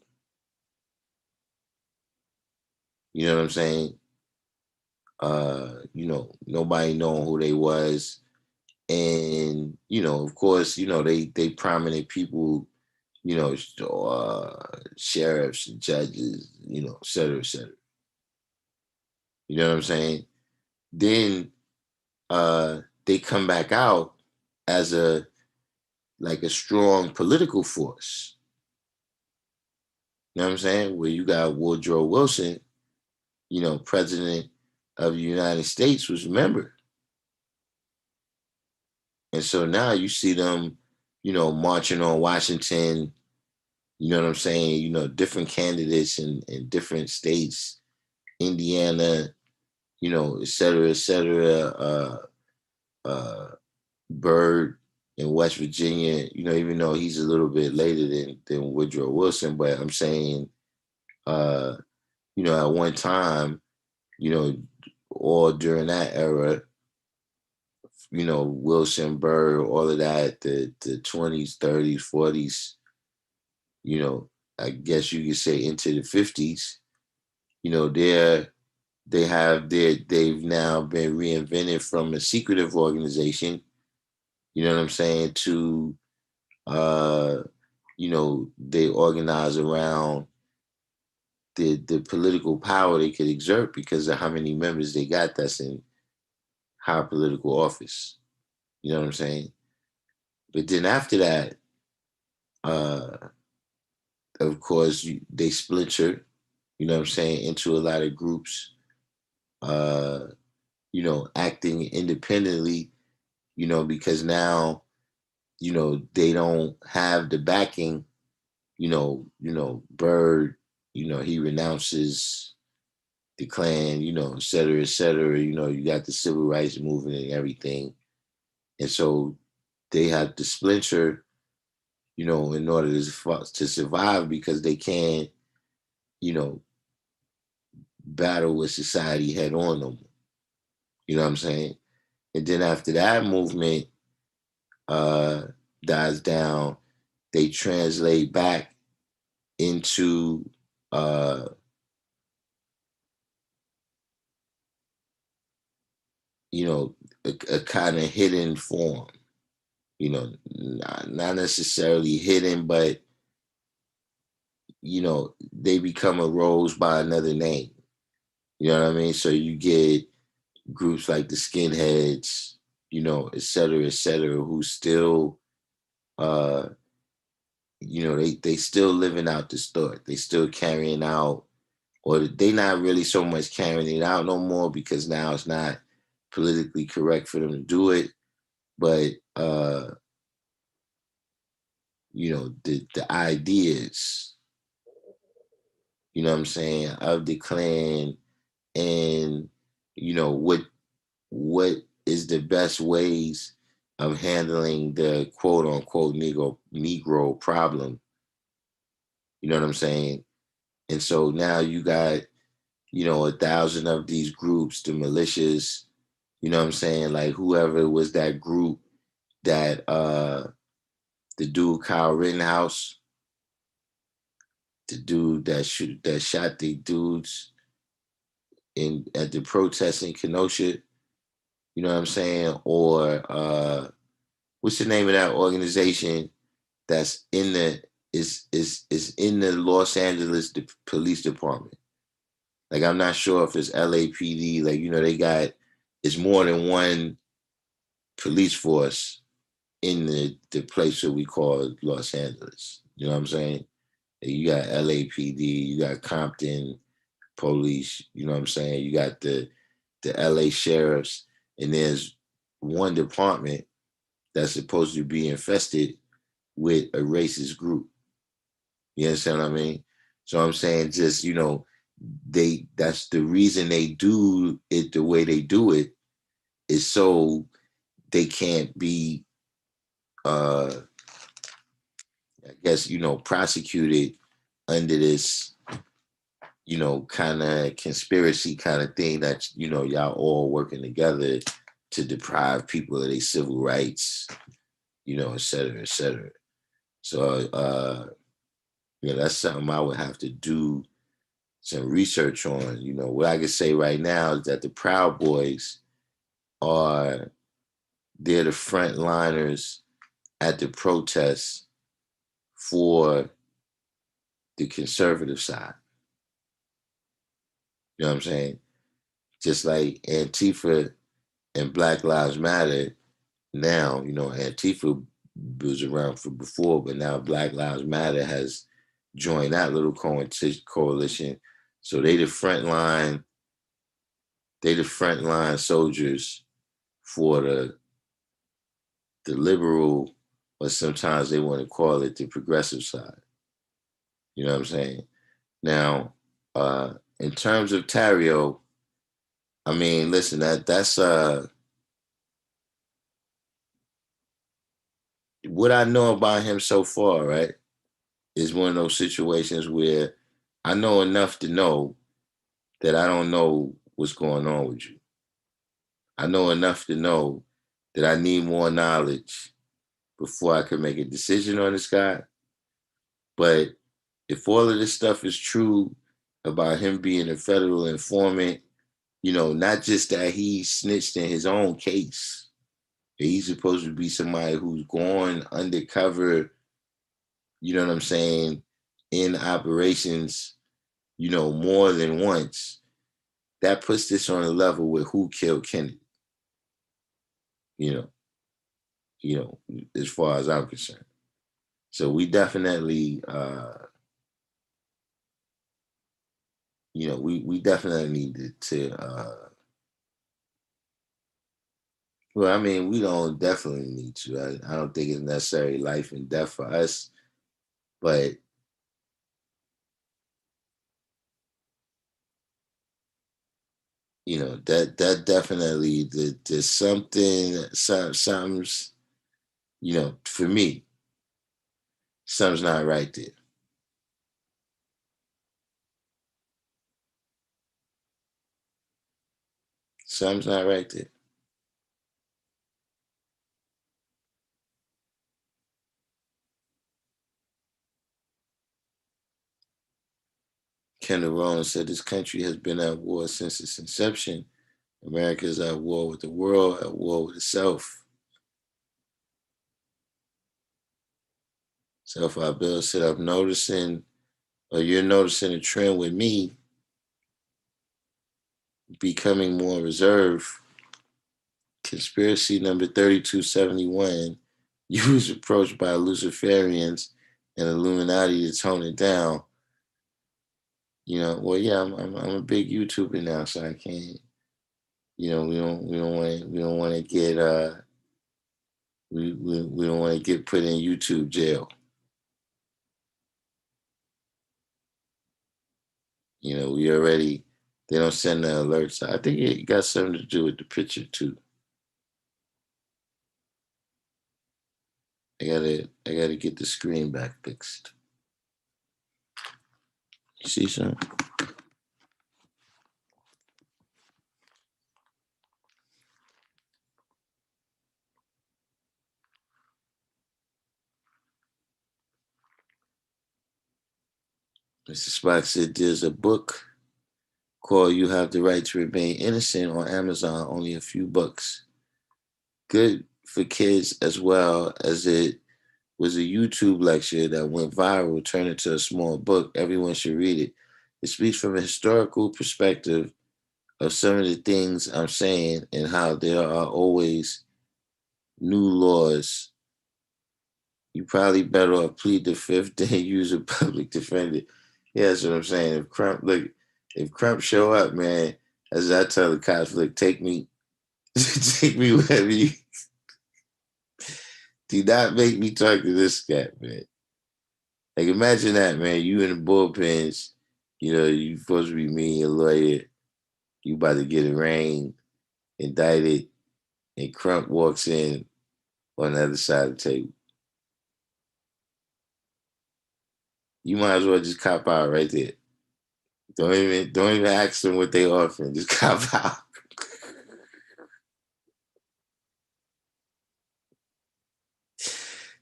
[SPEAKER 1] You know what I'm saying? Nobody knowing who they was. And, of course, they prominent people, sheriffs and judges, et cetera, et cetera. You know what I'm saying? Then they come back out as a strong political force. You know what I'm saying? Where you got Woodrow Wilson, president of the United States, was a member. And so now you see them, marching on Washington, you know what I'm saying? Different candidates in different states, Indiana, et cetera, et cetera. Uh, Byrd in West Virginia, even though he's a little bit later than Woodrow Wilson, but I'm saying, at one time, all during that era, Wilson, Byrd, all of that, the 20s, 30s, 40s, I guess you could say into the 50s, they've now been reinvented from a secretive organization, you know what I'm saying, to they organize around the political power they could exert because of how many members they got that's in high political office. You know what I'm saying? But then after that, uh, of course, they splinter, you know what I'm saying, into a lot of groups, uh, acting independently, because now, they don't have the backing, Byrd, he renounces the Klan, et cetera, et cetera. You got the civil rights movement and everything. And so they have to splinter, in order to survive because they can't, you know, battle with society head on them. You know what I'm saying? And then after that movement uh, dies down, they translate back into uh, a kind of hidden form. Not necessarily hidden, but they become arose by another name. You know what I mean? So you get groups like the skinheads, et cetera, who still, uh, they still living out the story. They still carrying out, or they not really so much carrying it out no more because now it's not politically correct for them to do it. But the ideas, what I'm saying, of the Klan and what is the best ways of handling the quote unquote Negro problem. You know what I'm saying? And so now you got, 1,000 of these groups, the militias, you know what I'm saying? Like whoever was that group that the dude Kyle Rittenhouse, the dude that shot the dudes at the protest in Kenosha, you know what I'm saying? Or what's the name of that organization that's in the is in the Los Angeles Police Department? Like I'm not sure if it's LAPD. Like they got it's more than one police force in the place that we call Los Angeles. You know what I'm saying? You got LAPD, you got Compton police. You know what I'm saying? You got the LA sheriffs, and there's one department that's supposed to be infested with a racist group. You understand what I mean? So I'm saying just, that's the reason they do it the way they do it is so they can't be I guess, prosecuted under this, kind of conspiracy kind of thing that, y'all all working together to deprive people of their civil rights, et cetera, et cetera. So, that's something I would have to do some research on. What I can say right now is that the Proud Boys they're the front liners at the protests for the conservative side. You know what I'm saying? Just like Antifa and Black Lives Matter now, Antifa was around for before, but now Black Lives Matter has join that little coalition. So they the front line. They the frontline soldiers for the liberal, or sometimes they want to call it the progressive side. You know what I'm saying? Now, in terms of Tario, I mean, listen, that's what I know about him so far, right? Is one of those situations where I know enough to know that I don't know what's going on with you. I know enough to know that I need more knowledge before I can make a decision on this guy. But if all of this stuff is true about him being a federal informant, you know, not just that he snitched in his own case, he's supposed to be somebody who's gone undercover, you know what I'm saying, in operations, you know, more than once. That puts this on a level with who killed Kennedy, you know, you know, as far as I'm concerned. So we definitely, you know, we definitely need to well, I mean, we don't definitely need to. I don't think it's necessarily life and death for us, but you know that definitely there's something's you know, for me, something's not right there. Something's not right there. Kendall Rollins said this country has been at war since its inception. America is at war with the world, at war with itself. Self-our Bill said, I'm noticing, or you're noticing a trend with me becoming more reserved. Conspiracy number 3271, you was approached by Luciferians and Illuminati to tone it down. You know, well, yeah, I'm a big YouTuber now, so I can't. You know, we don't want to get we don't want to get put in YouTube jail. You know, we already they don't send the alerts. I think it got something to do with the picture too. I gotta get the screen back fixed. You see something? Mr. Spock said there's a book called You Have the Right to Remain Innocent on Amazon, only a few bucks. Good for kids as well, as it was a YouTube lecture that went viral, turned into a small book. Everyone should read it. It speaks from a historical perspective of some of the things I'm saying and how there are always new laws. You probably better off plead the fifth than use a public defender. Yeah, that's what I'm saying. If Crump show up, man, as I tell the cops, look, take me, take me wherever you. Do not make me talk to this guy, man. Like imagine that, man. You in the bullpens, you know, you supposed to be me, a lawyer. You about to get arraigned, indicted, and Crump walks in on the other side of the table. You might as well just cop out right there. Don't even ask them what they offering. Just cop out.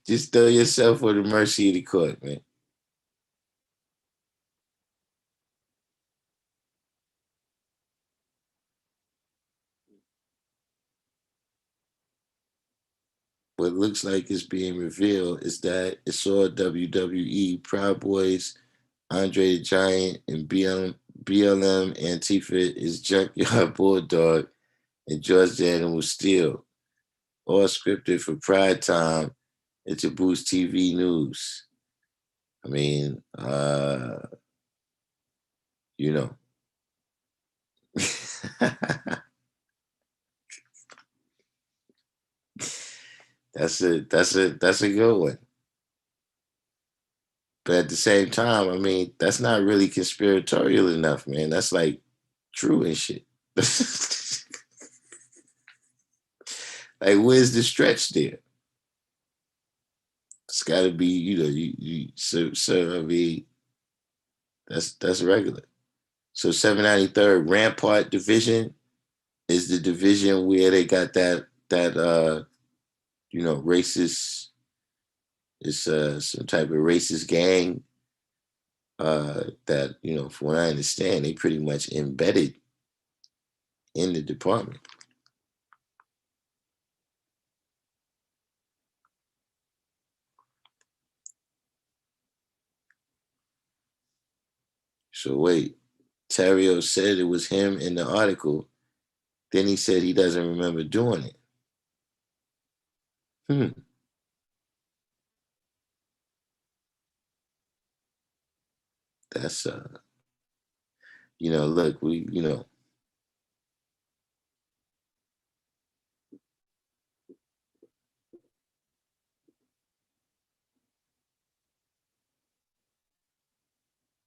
[SPEAKER 1] Just throw yourself for the mercy of the court, man. What looks like is being revealed is that it's all WWE, Proud Boys, Andre the Giant, and BLM Antifa is Junkyard Bulldog and George the Animal Steel, all scripted for prime time and to boost TV news. I mean, you know. That's a good one. But at the same time, I mean, that's not really conspiratorial enough, man. That's like true and shit. Like, where's the stretch there? It's got to be, so I mean, that's regular. So 793rd Rampart Division is the division where they got that racist. It's some type of racist gang that from what I understand, they pretty much embedded in the department. So wait, Terrio said it was him in the article. Then he said he doesn't remember doing it. That's look,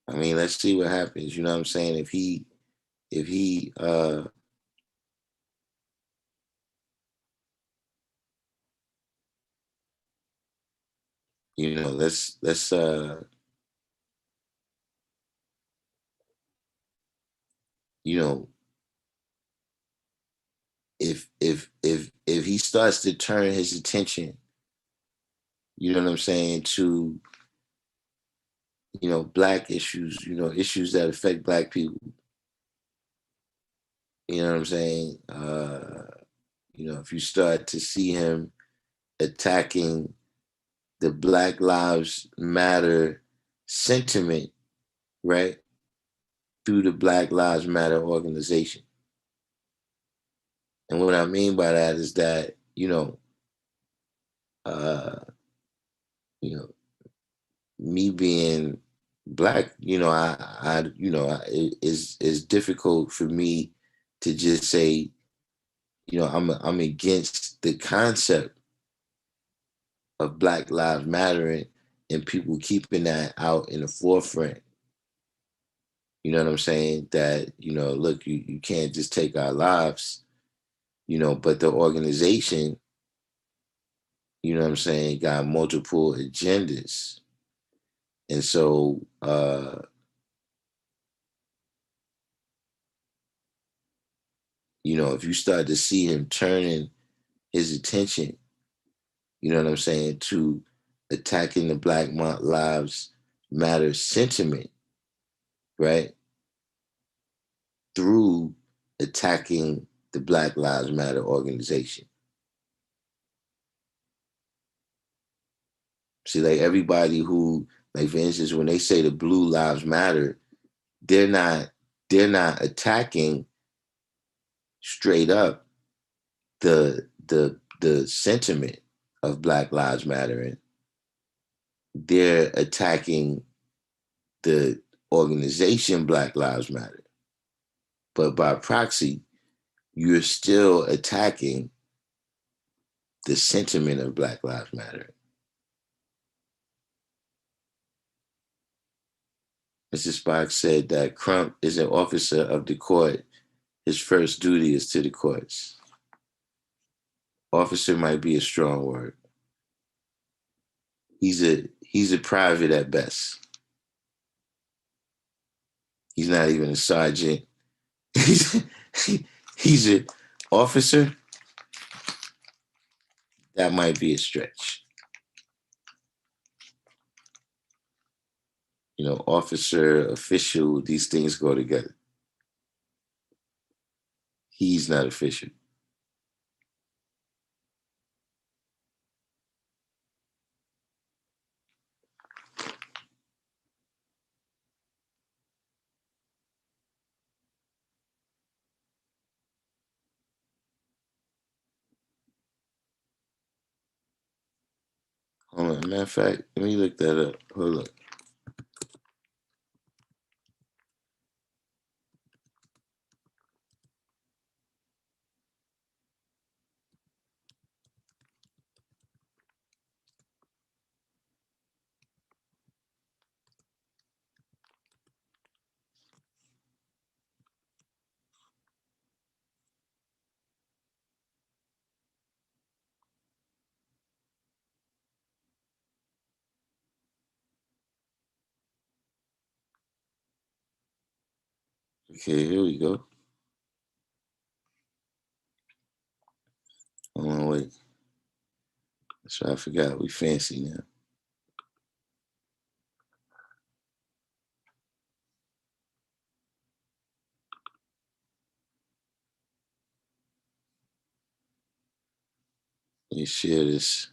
[SPEAKER 1] I mean, let's see what happens. You know what I'm saying? If he let's you know if he starts to turn his attention, you know what I'm saying, to black issues, issues that affect black people, you know what I'm saying? If you start to see him attacking the Black Lives Matter sentiment, right, through the Black Lives Matter organization. And what I mean by that is that, uh, you know, me being black, it's difficult for me to just say, I'm against the concept of Black Lives Matter and people keeping that out in the forefront. You know what I'm saying? That, look, you can't just take our lives, but the organization, you know what I'm saying, got multiple agendas. And so, if you start to see him turning his attention, you know what I'm saying, to attacking the Black Lives Matter sentiment, right, through attacking the Black Lives Matter organization. See, like everybody who, like for instance, when they say the Blue Lives Matter, they're not attacking straight up the sentiment of Black Lives Matter, and they're attacking the organization Black Lives Matter. But by proxy, you're still attacking the sentiment of Black Lives Matter. Mr. Spock said that Crump is an officer of the court. His first duty is to the courts. Officer might be a strong word. He's a private at best. He's not even a sergeant. He's an officer. That might be a stretch. Officer, official, these things go together. He's not official. Hold on, matter of fact, let me look that up. Hold up. Okay, here we go. Hold on, wait. So I forgot. We fancy now. Let me share this.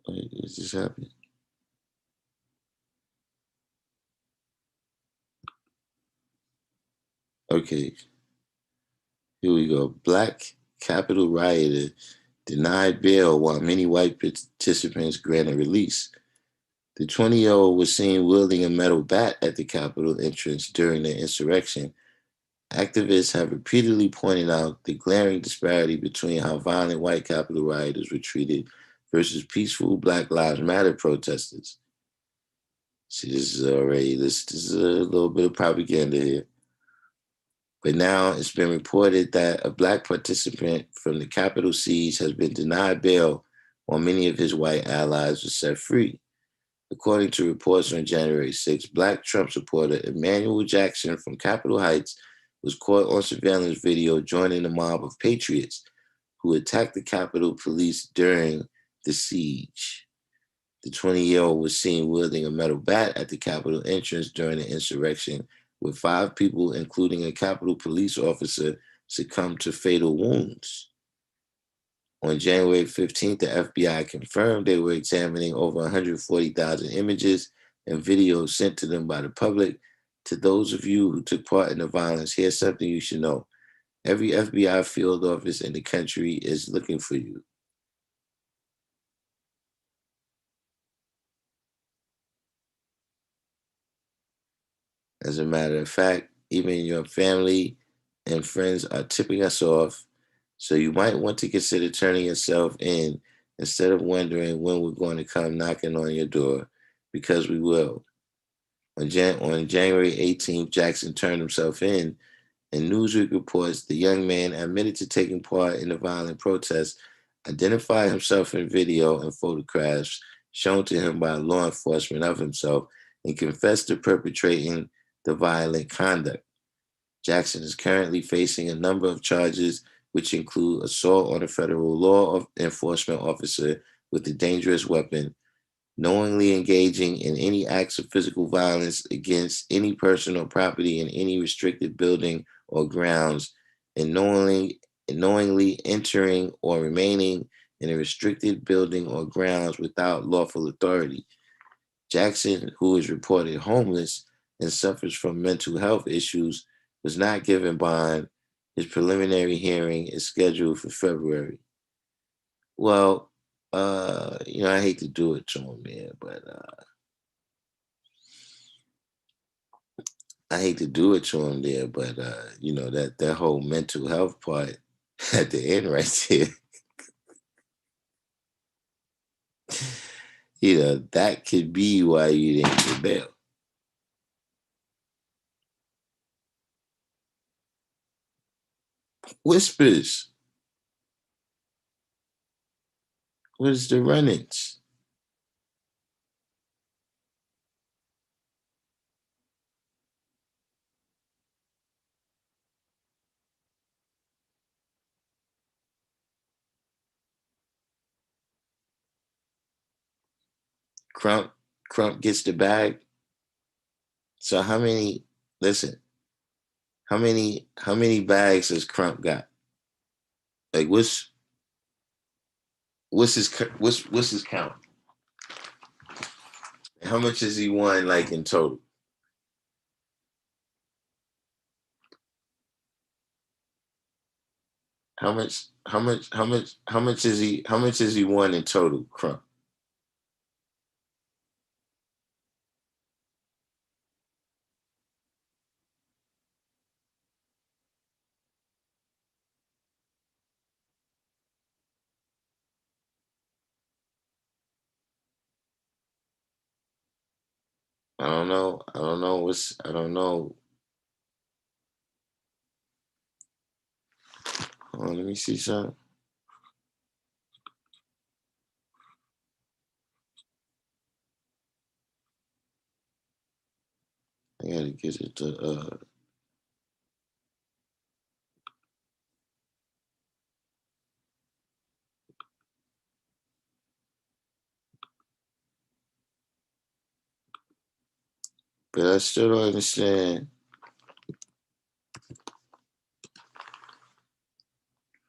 [SPEAKER 1] Wait, is this happening? Okay, here we go. Black Capitol rioter denied bail while many white participants granted release. The 20-year-old was seen wielding a metal bat at the Capitol entrance during the insurrection. Activists have repeatedly pointed out the glaring disparity between how violent white Capitol rioters were treated versus peaceful Black Lives Matter protesters. See, this is a little bit of propaganda here. But now it's been reported that a Black participant from the Capitol siege has been denied bail while many of his white allies were set free. According to reports on January 6, Black Trump supporter Emmanuel Jackson from Capitol Heights was caught on surveillance video joining a mob of patriots who attacked the Capitol police during the siege. The 20-year-old was seen wielding a metal bat at the Capitol entrance during the insurrection, where 5 people, including a Capitol police officer, succumbed to fatal wounds. On January 15th, the FBI confirmed they were examining over 140,000 images and videos sent to them by the public. To those of you who took part in the violence, here's something you should know. Every FBI field office in the country is looking for you. As a matter of fact, even your family and friends are tipping us off, so you might want to consider turning yourself in instead of wondering when we're going to come knocking on your door, because we will. On January 18th, Jackson turned himself in. In Newsweek reports, the young man admitted to taking part in the violent protests, identified himself in video and photographs shown to him by law enforcement of himself, and confessed to perpetrating the violent conduct. Jackson is currently facing a number of charges, which include assault on a federal law enforcement officer with a dangerous weapon, knowingly engaging in any acts of physical violence against any person or property in any restricted building or grounds, and knowingly entering or remaining in a restricted building or grounds without lawful authority. Jackson, who is reported homeless and suffers from mental health issues, was not given bond. His preliminary hearing is scheduled for February. Well, I hate to do it to him, man, but I hate to do it to him there, but that whole mental health part at the end right there, that could be why you didn't get bail. Whispers. Where's the run-ins? Crump Crump gets the bag. So how many? Listen, how many bags has Crump got? Like what's his count? How much has he won like in total? How much has he won in total, Crump? I don't know. I don't know I don't know. Hold on, let me see something. I gotta get it to but I still don't understand.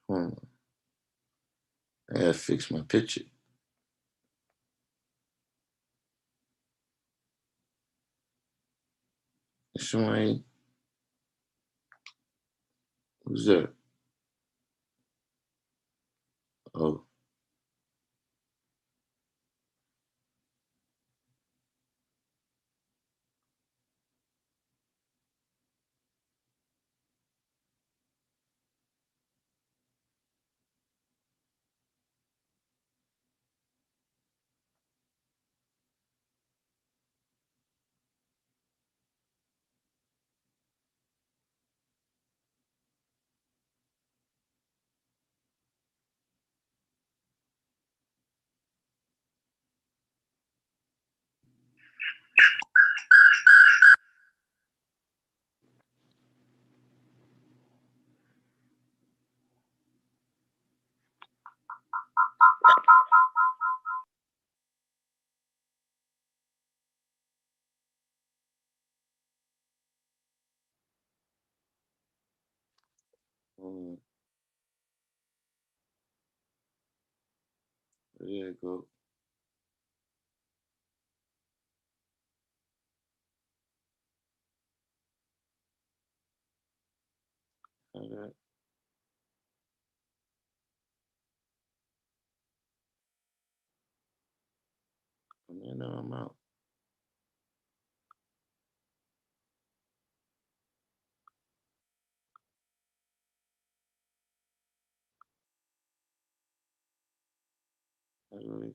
[SPEAKER 1] Hmm. I gotta fix my picture. Somebody, who's that? Oh, hmm. There you go. All right. I know I'm out. I really,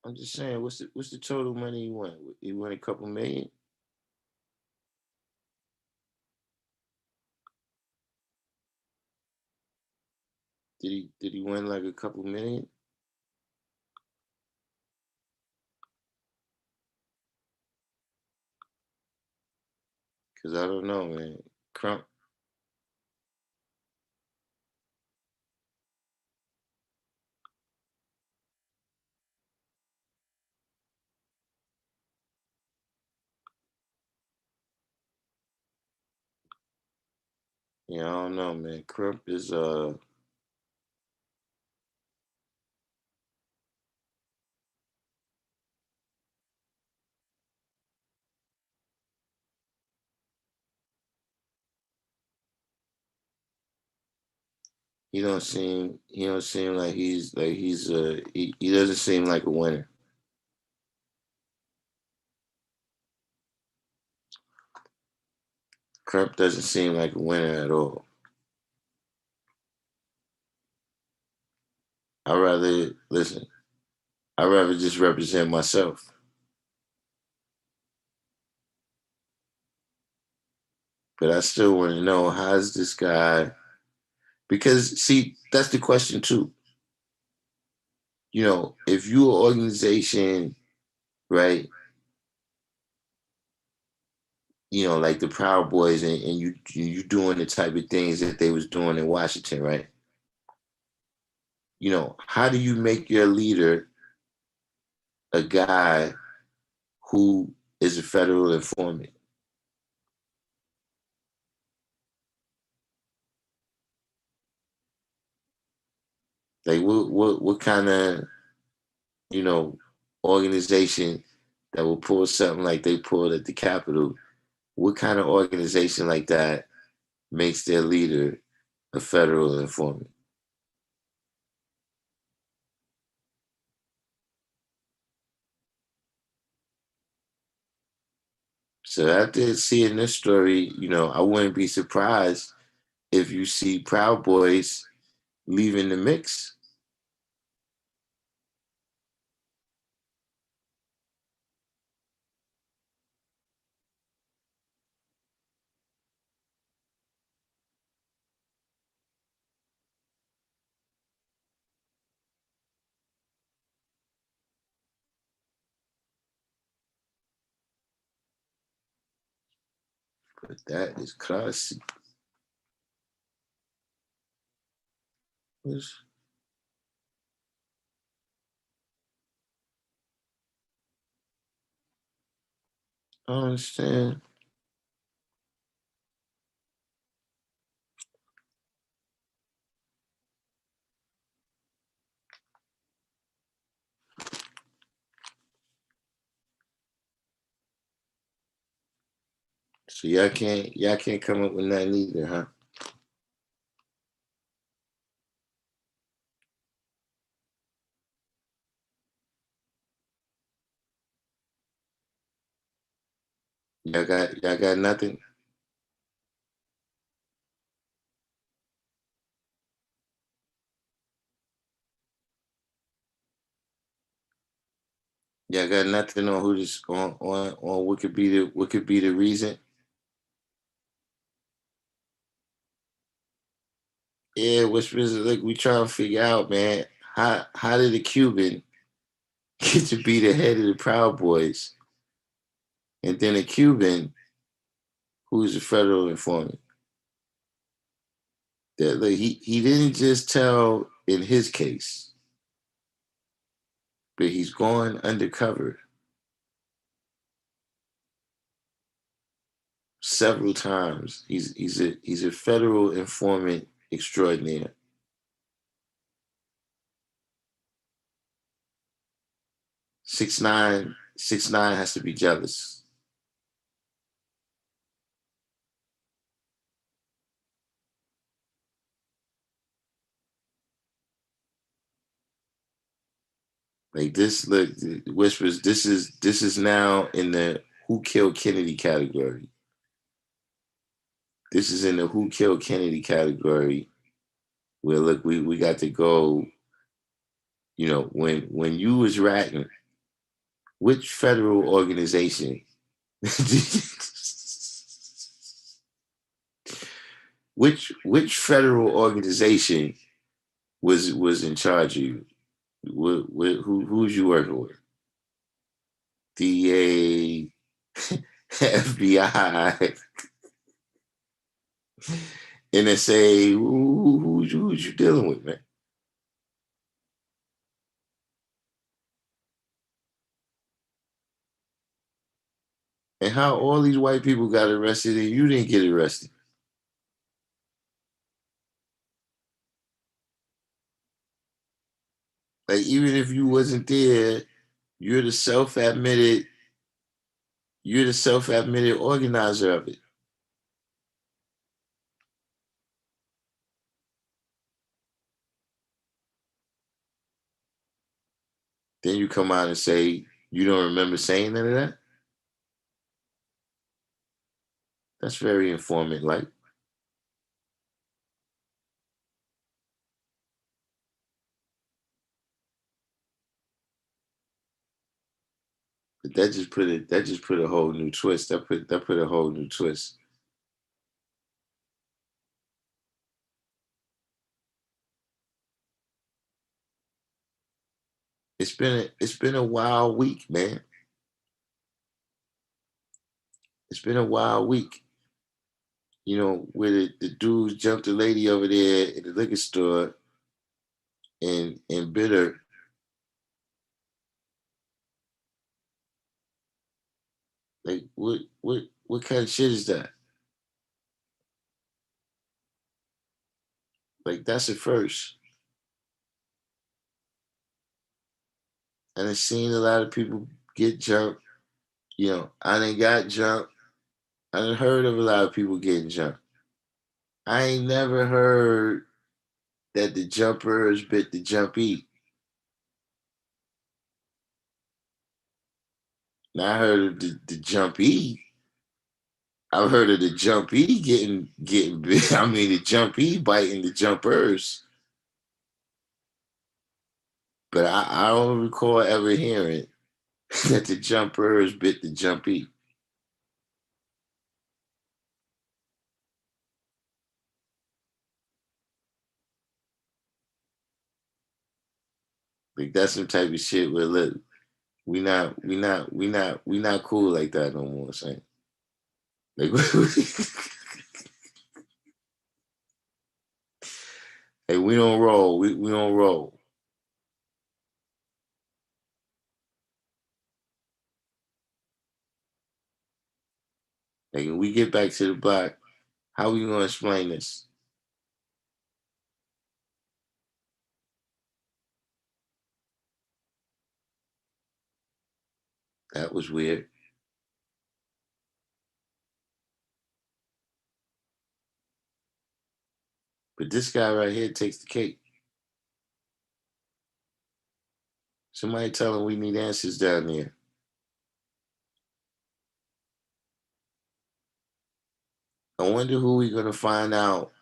[SPEAKER 1] I'm just saying, what's the total money you won? You won a couple million? Did he win like a couple million? Cause I don't know, man. Crump, yeah, I don't know, man. Crump is he don't seem like he doesn't seem like a winner. Crump doesn't seem like a winner at all. I rather listen. I rather just represent myself. But I still want to know how's this guy because see, that's the question too. If you're an organization, right, like the Proud Boys and you doing the type of things that they was doing in Washington, right? How do you make your leader a guy who is a federal informant? Like what kind of, you know, organization that will pull something like they pulled at the Capitol? What kind of organization like that makes their leader a federal informant? So after seeing this story, I wouldn't be surprised if you see Proud Boys leaving the mix. But that is classy. I don't understand. So y'all can't come up with nothing either, huh? Y'all got nothing. Y'all got nothing on who this on what could be the reason. Yeah, which was like we trying to figure out, man. How did a Cuban get to be the head of the Proud Boys, and then a Cuban who's a federal informant? That like, he didn't just tell in his case, but he's going undercover several times. He's a federal informant extraordinaire. 6ix9ine has to be jealous. Like this, look, whispers. This is now in the who killed Kennedy category. This is in the who killed Kennedy category. Where look, we got to go. You know, when you was ratting, which federal organization? which federal organization was in charge of you? Who's you working with? DA, FBI, NSA. Who's you dealing with, man? And how all these white people got arrested and you didn't get arrested? Like even if you wasn't there, you're the self-admitted, you're the self-admitted organizer of it. Then you come out and say you don't remember saying none of that. That's very informant like. But that just put a whole new twist. That put a whole new twist. It's been a wild week, man. It's been a wild week. You know, where the dudes jumped the lady over there in the liquor store and bit her. Like what kind of shit is that? Like that's a first. And I've seen a lot of people get jumped. You know, I done got jumped. I done heard of a lot of people getting jumped. I ain't never heard that the jumpers bit the jumpy. Now I heard of the jumpy. I've heard of the jumpy getting bit. I mean the jumpy biting the jumpers. But I don't recall ever hearing that the jumpers bit the jumpy. Like that's some type of shit where look, we not cool like that no more, Saint. Like, hey, we don't roll. We don't roll. Like, when we get back to the block, how we gonna explain this? That was weird. But this guy right here takes the cake. Somebody tell him we need answers down there. I wonder who we gonna find out.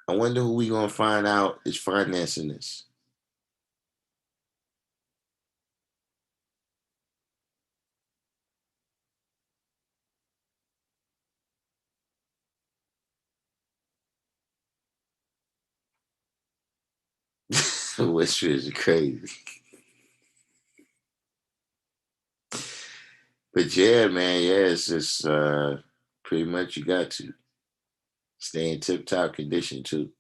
[SPEAKER 1] I wonder who we gonna find out is financing this. Which is crazy. But yeah, man, yeah, it's just pretty much you got to stay in tip top condition too.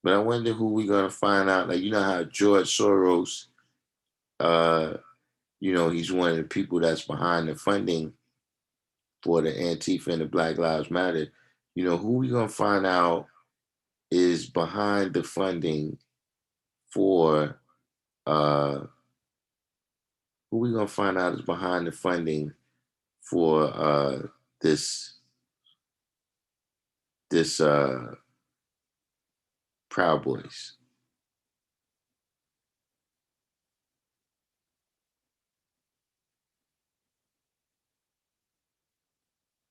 [SPEAKER 1] But I wonder who we gonna find out. Like, you know how George Soros, uh, he's one of the people that's behind the funding for the Antifa and the Black Lives Matter. Who we gonna find out is behind the funding for uh who we gonna find out is behind the funding for this Proud Boys.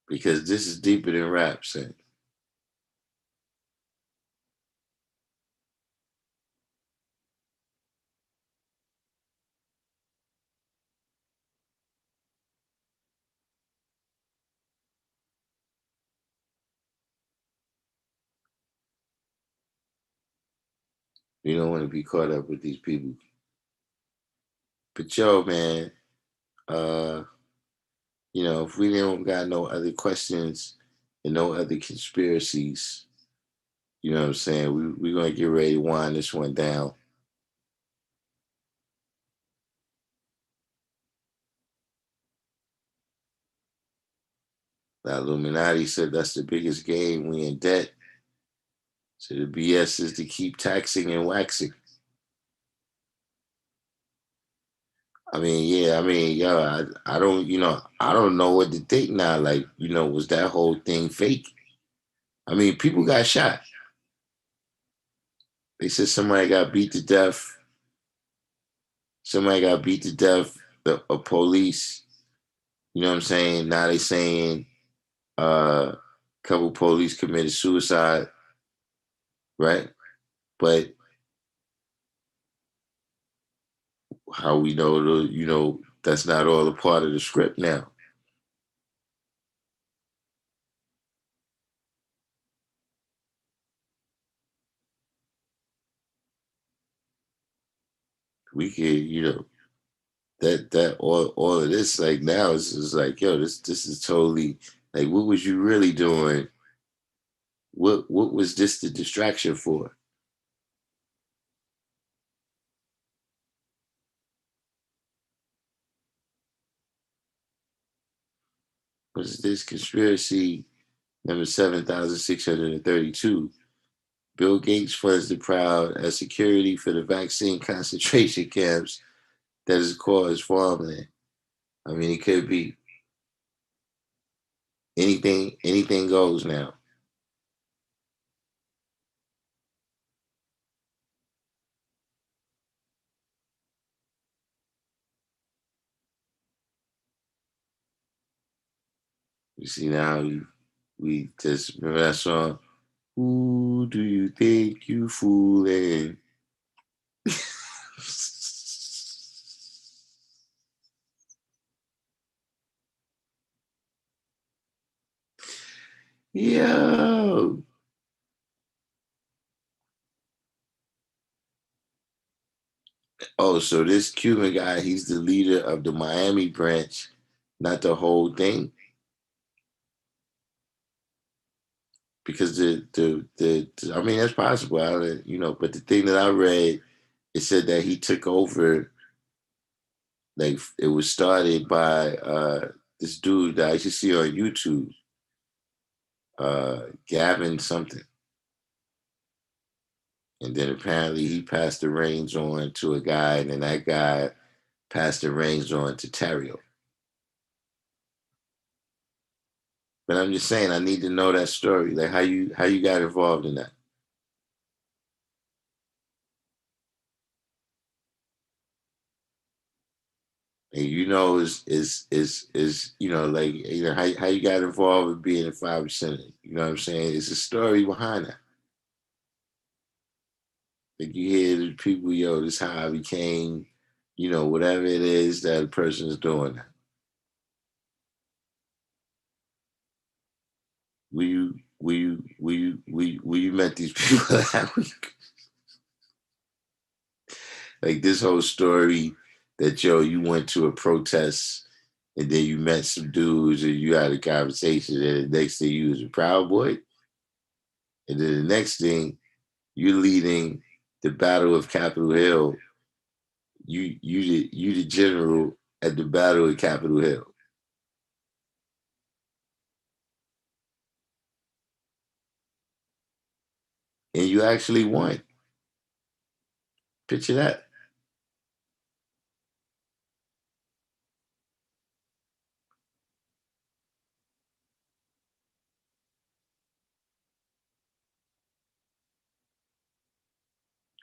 [SPEAKER 1] Because this is deeper than rap, son. You don't want to be caught up with these people. But yo, man, uh, if we don't got no other questions and no other conspiracies, you know what I'm saying? We're gonna get ready to wind this one down. The Illuminati said that's the biggest game. We in debt. So the BS is to keep taxing and waxing. I mean, yeah, I mean, yo, I don't, I don't know what to think now. Like, was that whole thing fake? I mean, people got shot. They said somebody got beat to death. Somebody got beat to death. A police. You know what I'm saying? Now they saying a couple police committed suicide, right? But how we know that's not all a part of the script now. We could, that all of this like now is like, yo, this is totally like, what was you really doing? What was this the distraction for? Was this conspiracy number 7,632? Bill Gates funds the Proud as security for the vaccine concentration camps that is caused farmland. I mean, it could be anything. Anything goes now. You see now, we just remember that song. Who do you think you fooling? Yo, Oh, so this Cuban guy, he's the leader of the Miami branch, not the whole thing. Because I mean, that's possible. But the thing that I read, it said that he took over. Like it was started by this dude that I used to see on YouTube, Gavin something, and then apparently he passed the reins on to a guy, and then that guy passed the reins on to Terrio. But I'm just saying, I need to know that story, like how you got involved in that. And how you got involved with being a 5%. You know what I'm saying? It's a story behind that. Like you hear the people, yo, this is how I became, whatever it is that a person is doing. Will you met these people like this whole story that you went to a protest and then you met some dudes and you had a conversation and the next thing you was a Proud Boy, and then the next thing you're leading the Battle of Capitol Hill. You the general at the Battle of Capitol Hill. And you actually won. Picture that.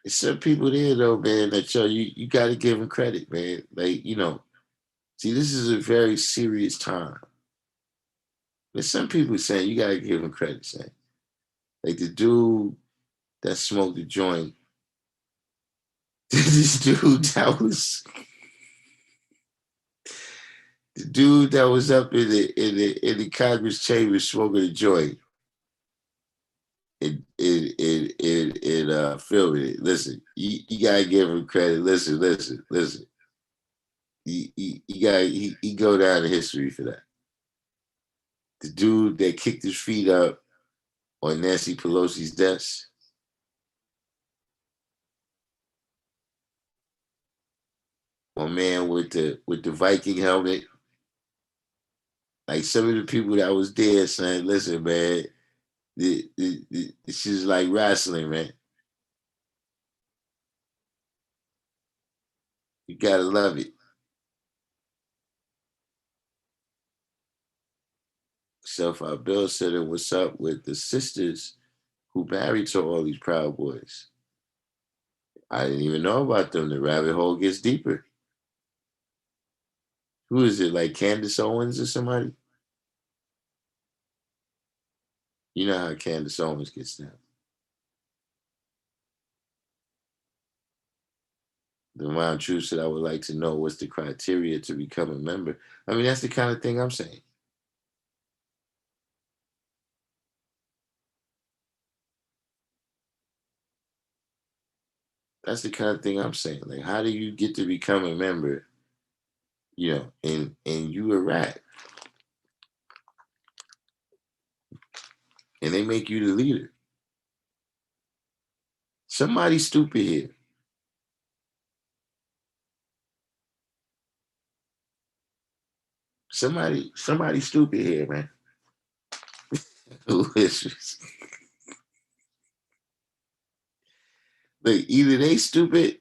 [SPEAKER 1] There's some people there though, man, that you gotta give them credit, man. Like, see, this is a very serious time. There's some people saying you gotta give them credit, saying. Like the dude that smoked the joint, this dude that was the dude that was up in the Congress chamber smoking a joint and filming it. Listen, you gotta give him credit. Listen. He go down in history for that. The dude that kicked his feet up on Nancy Pelosi's desk. My man with the Viking helmet. Like some of the people that was there saying, listen, man, this is like wrestling, man. You gotta love it. So Bill said, what's up with the sisters who married to all these Proud Boys? I didn't even know about them. The rabbit hole gets deeper. Who is it? Like Candace Owens or somebody? You know how Candace Owens gets down. The Round True said, I would like to know what's the criteria to become a member. I mean, that's the kind of thing I'm saying. That's the kind of thing I'm saying. Like, how do you get to become a member, and you a rat? And they make you the leader. Somebody stupid here. Somebody stupid here, man. Look, either they stupid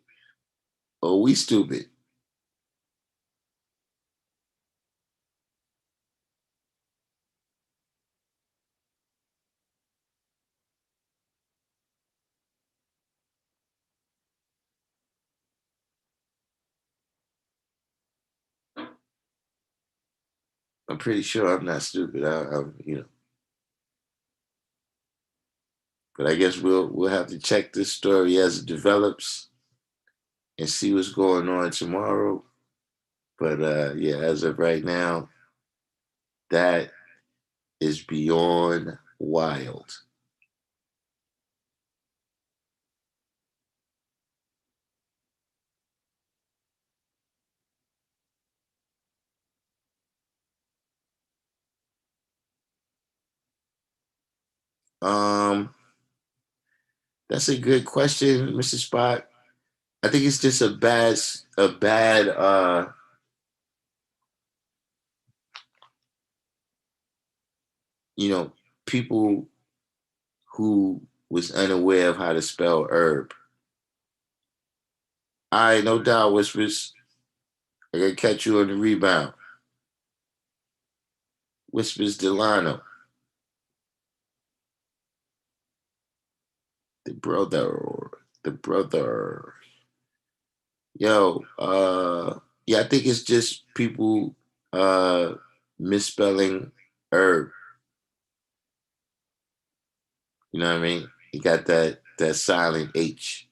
[SPEAKER 1] or we stupid. I'm pretty sure I'm not stupid. But I guess we'll have to check this story as it develops and see what's going on tomorrow. But yeah, as of right now, that is beyond wild. Um, that's a good question, Mr. Spock. I think it's just a bad you know, people who was unaware of how to spell herb. All right, no doubt, Whispers. I gotta catch you on the rebound. Whispers Delano, the brother, the brother. Yo, yeah, I think it's just people misspelling herb. You know what I mean? You got that silent H.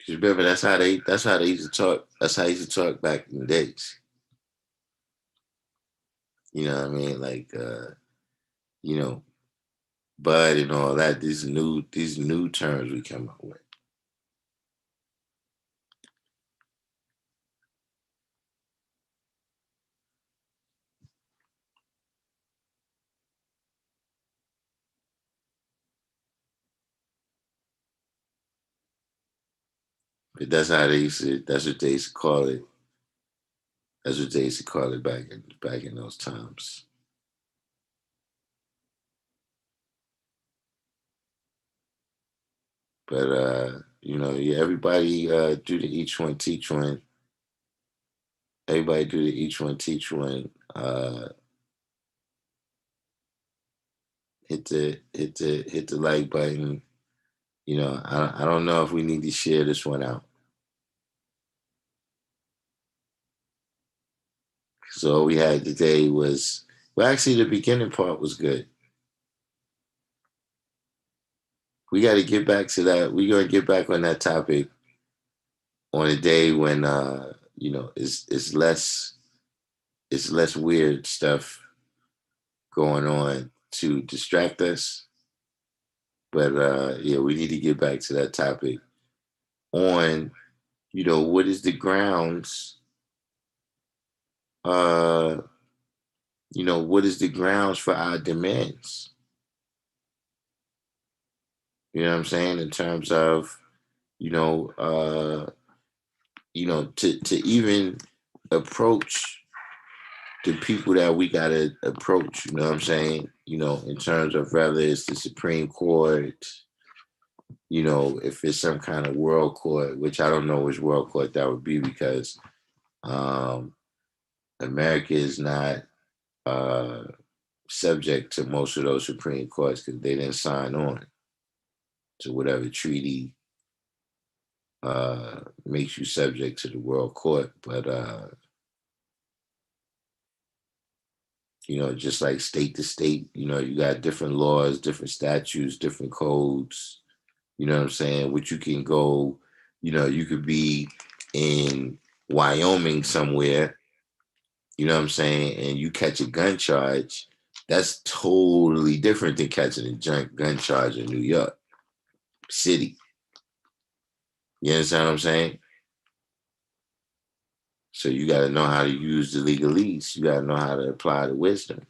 [SPEAKER 1] Cause remember that's how they used to talk. That's how they used to talk back in the days. You know what I mean? Like you know, bud and all that, these new terms we come up with. But that's what they used to call it. That's what they used to call it back in those times. But yeah, everybody do the each one teach one. Everybody do the each one teach one. Hit the like button. I don't know if we need to share this one out. So all we had today was, well, actually the beginning part was good. We got to get back to that. We're gonna get back on that topic on a day when it's less weird stuff going on to distract us. But yeah, we need to get back to that topic on what is the grounds uh what is the grounds for our demands. You know what I'm saying? In terms of, you know, uh, to even approach the people that we gotta approach, you know what I'm saying? In terms of whether it's the Supreme Court, if it's some kind of world court, which I don't know which world court that would be because um America is not uh subject to most of those Supreme Courts because they didn't sign on to whatever treaty makes you subject to the world court. But just like state to state, you got different laws, different statutes, different codes. You know what I'm saying? Which you can go, you could be in Wyoming somewhere, you know what I'm saying, and you catch a gun charge. That's totally different than catching a gun charge in New York City. You understand what I'm saying? So you got to know how to use the legalese. You got to know how to apply the wisdom.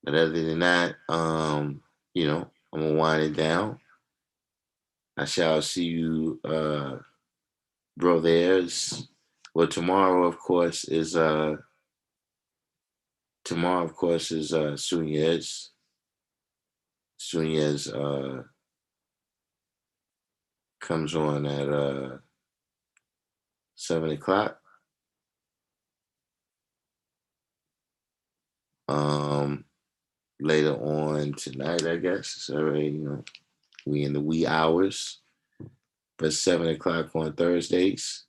[SPEAKER 1] But other than that, I'm gonna wind it down. I shall see you, brothers. Well, tomorrow, of course, is Sunyez. Sunyez comes on at 7 o'clock. Um, later on tonight, I guess. It's already, we in the wee hours. But 7 o'clock on Thursdays.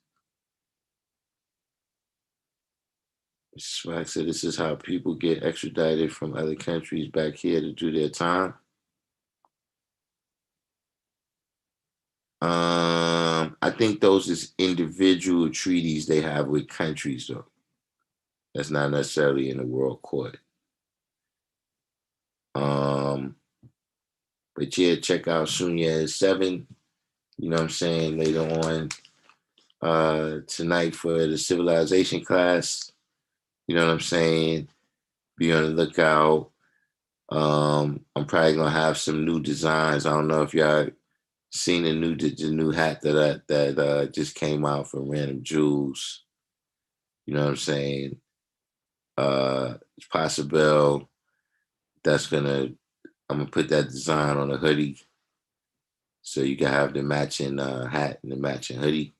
[SPEAKER 1] Swag said this is how people get extradited from other countries back here to do their time. I think those is individual treaties they have with countries, though. That's not necessarily in the world court. But yeah, check out Sunya at 7. You know what I'm saying? Later on tonight for the civilization class. You know what I'm saying? Be on the lookout. I'm probably gonna have some new designs. I don't know if y'all seen the new hat that just came out from Random Jewels. You know what I'm saying? It's possible I'm gonna put that design on a hoodie, so you can have the matching hat and the matching hoodie.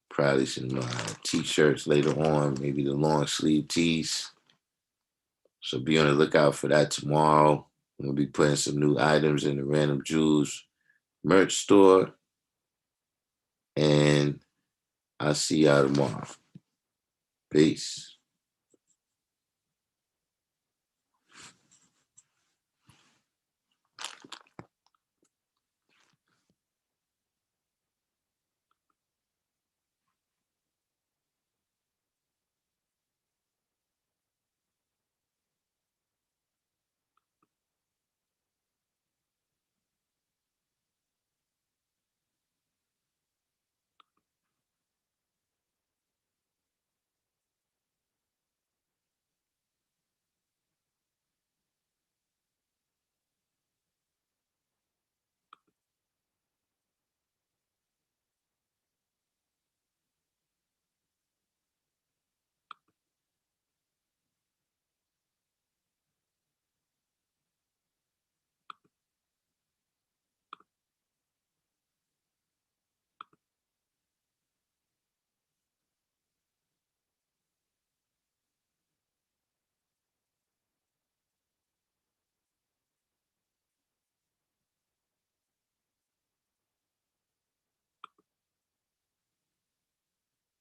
[SPEAKER 1] Probably some t-shirts later on, maybe the long sleeve tees. So be on the lookout for that tomorrow. We'll be putting some new items in the Random Jewels merch store. And I'll see y'all tomorrow. Peace.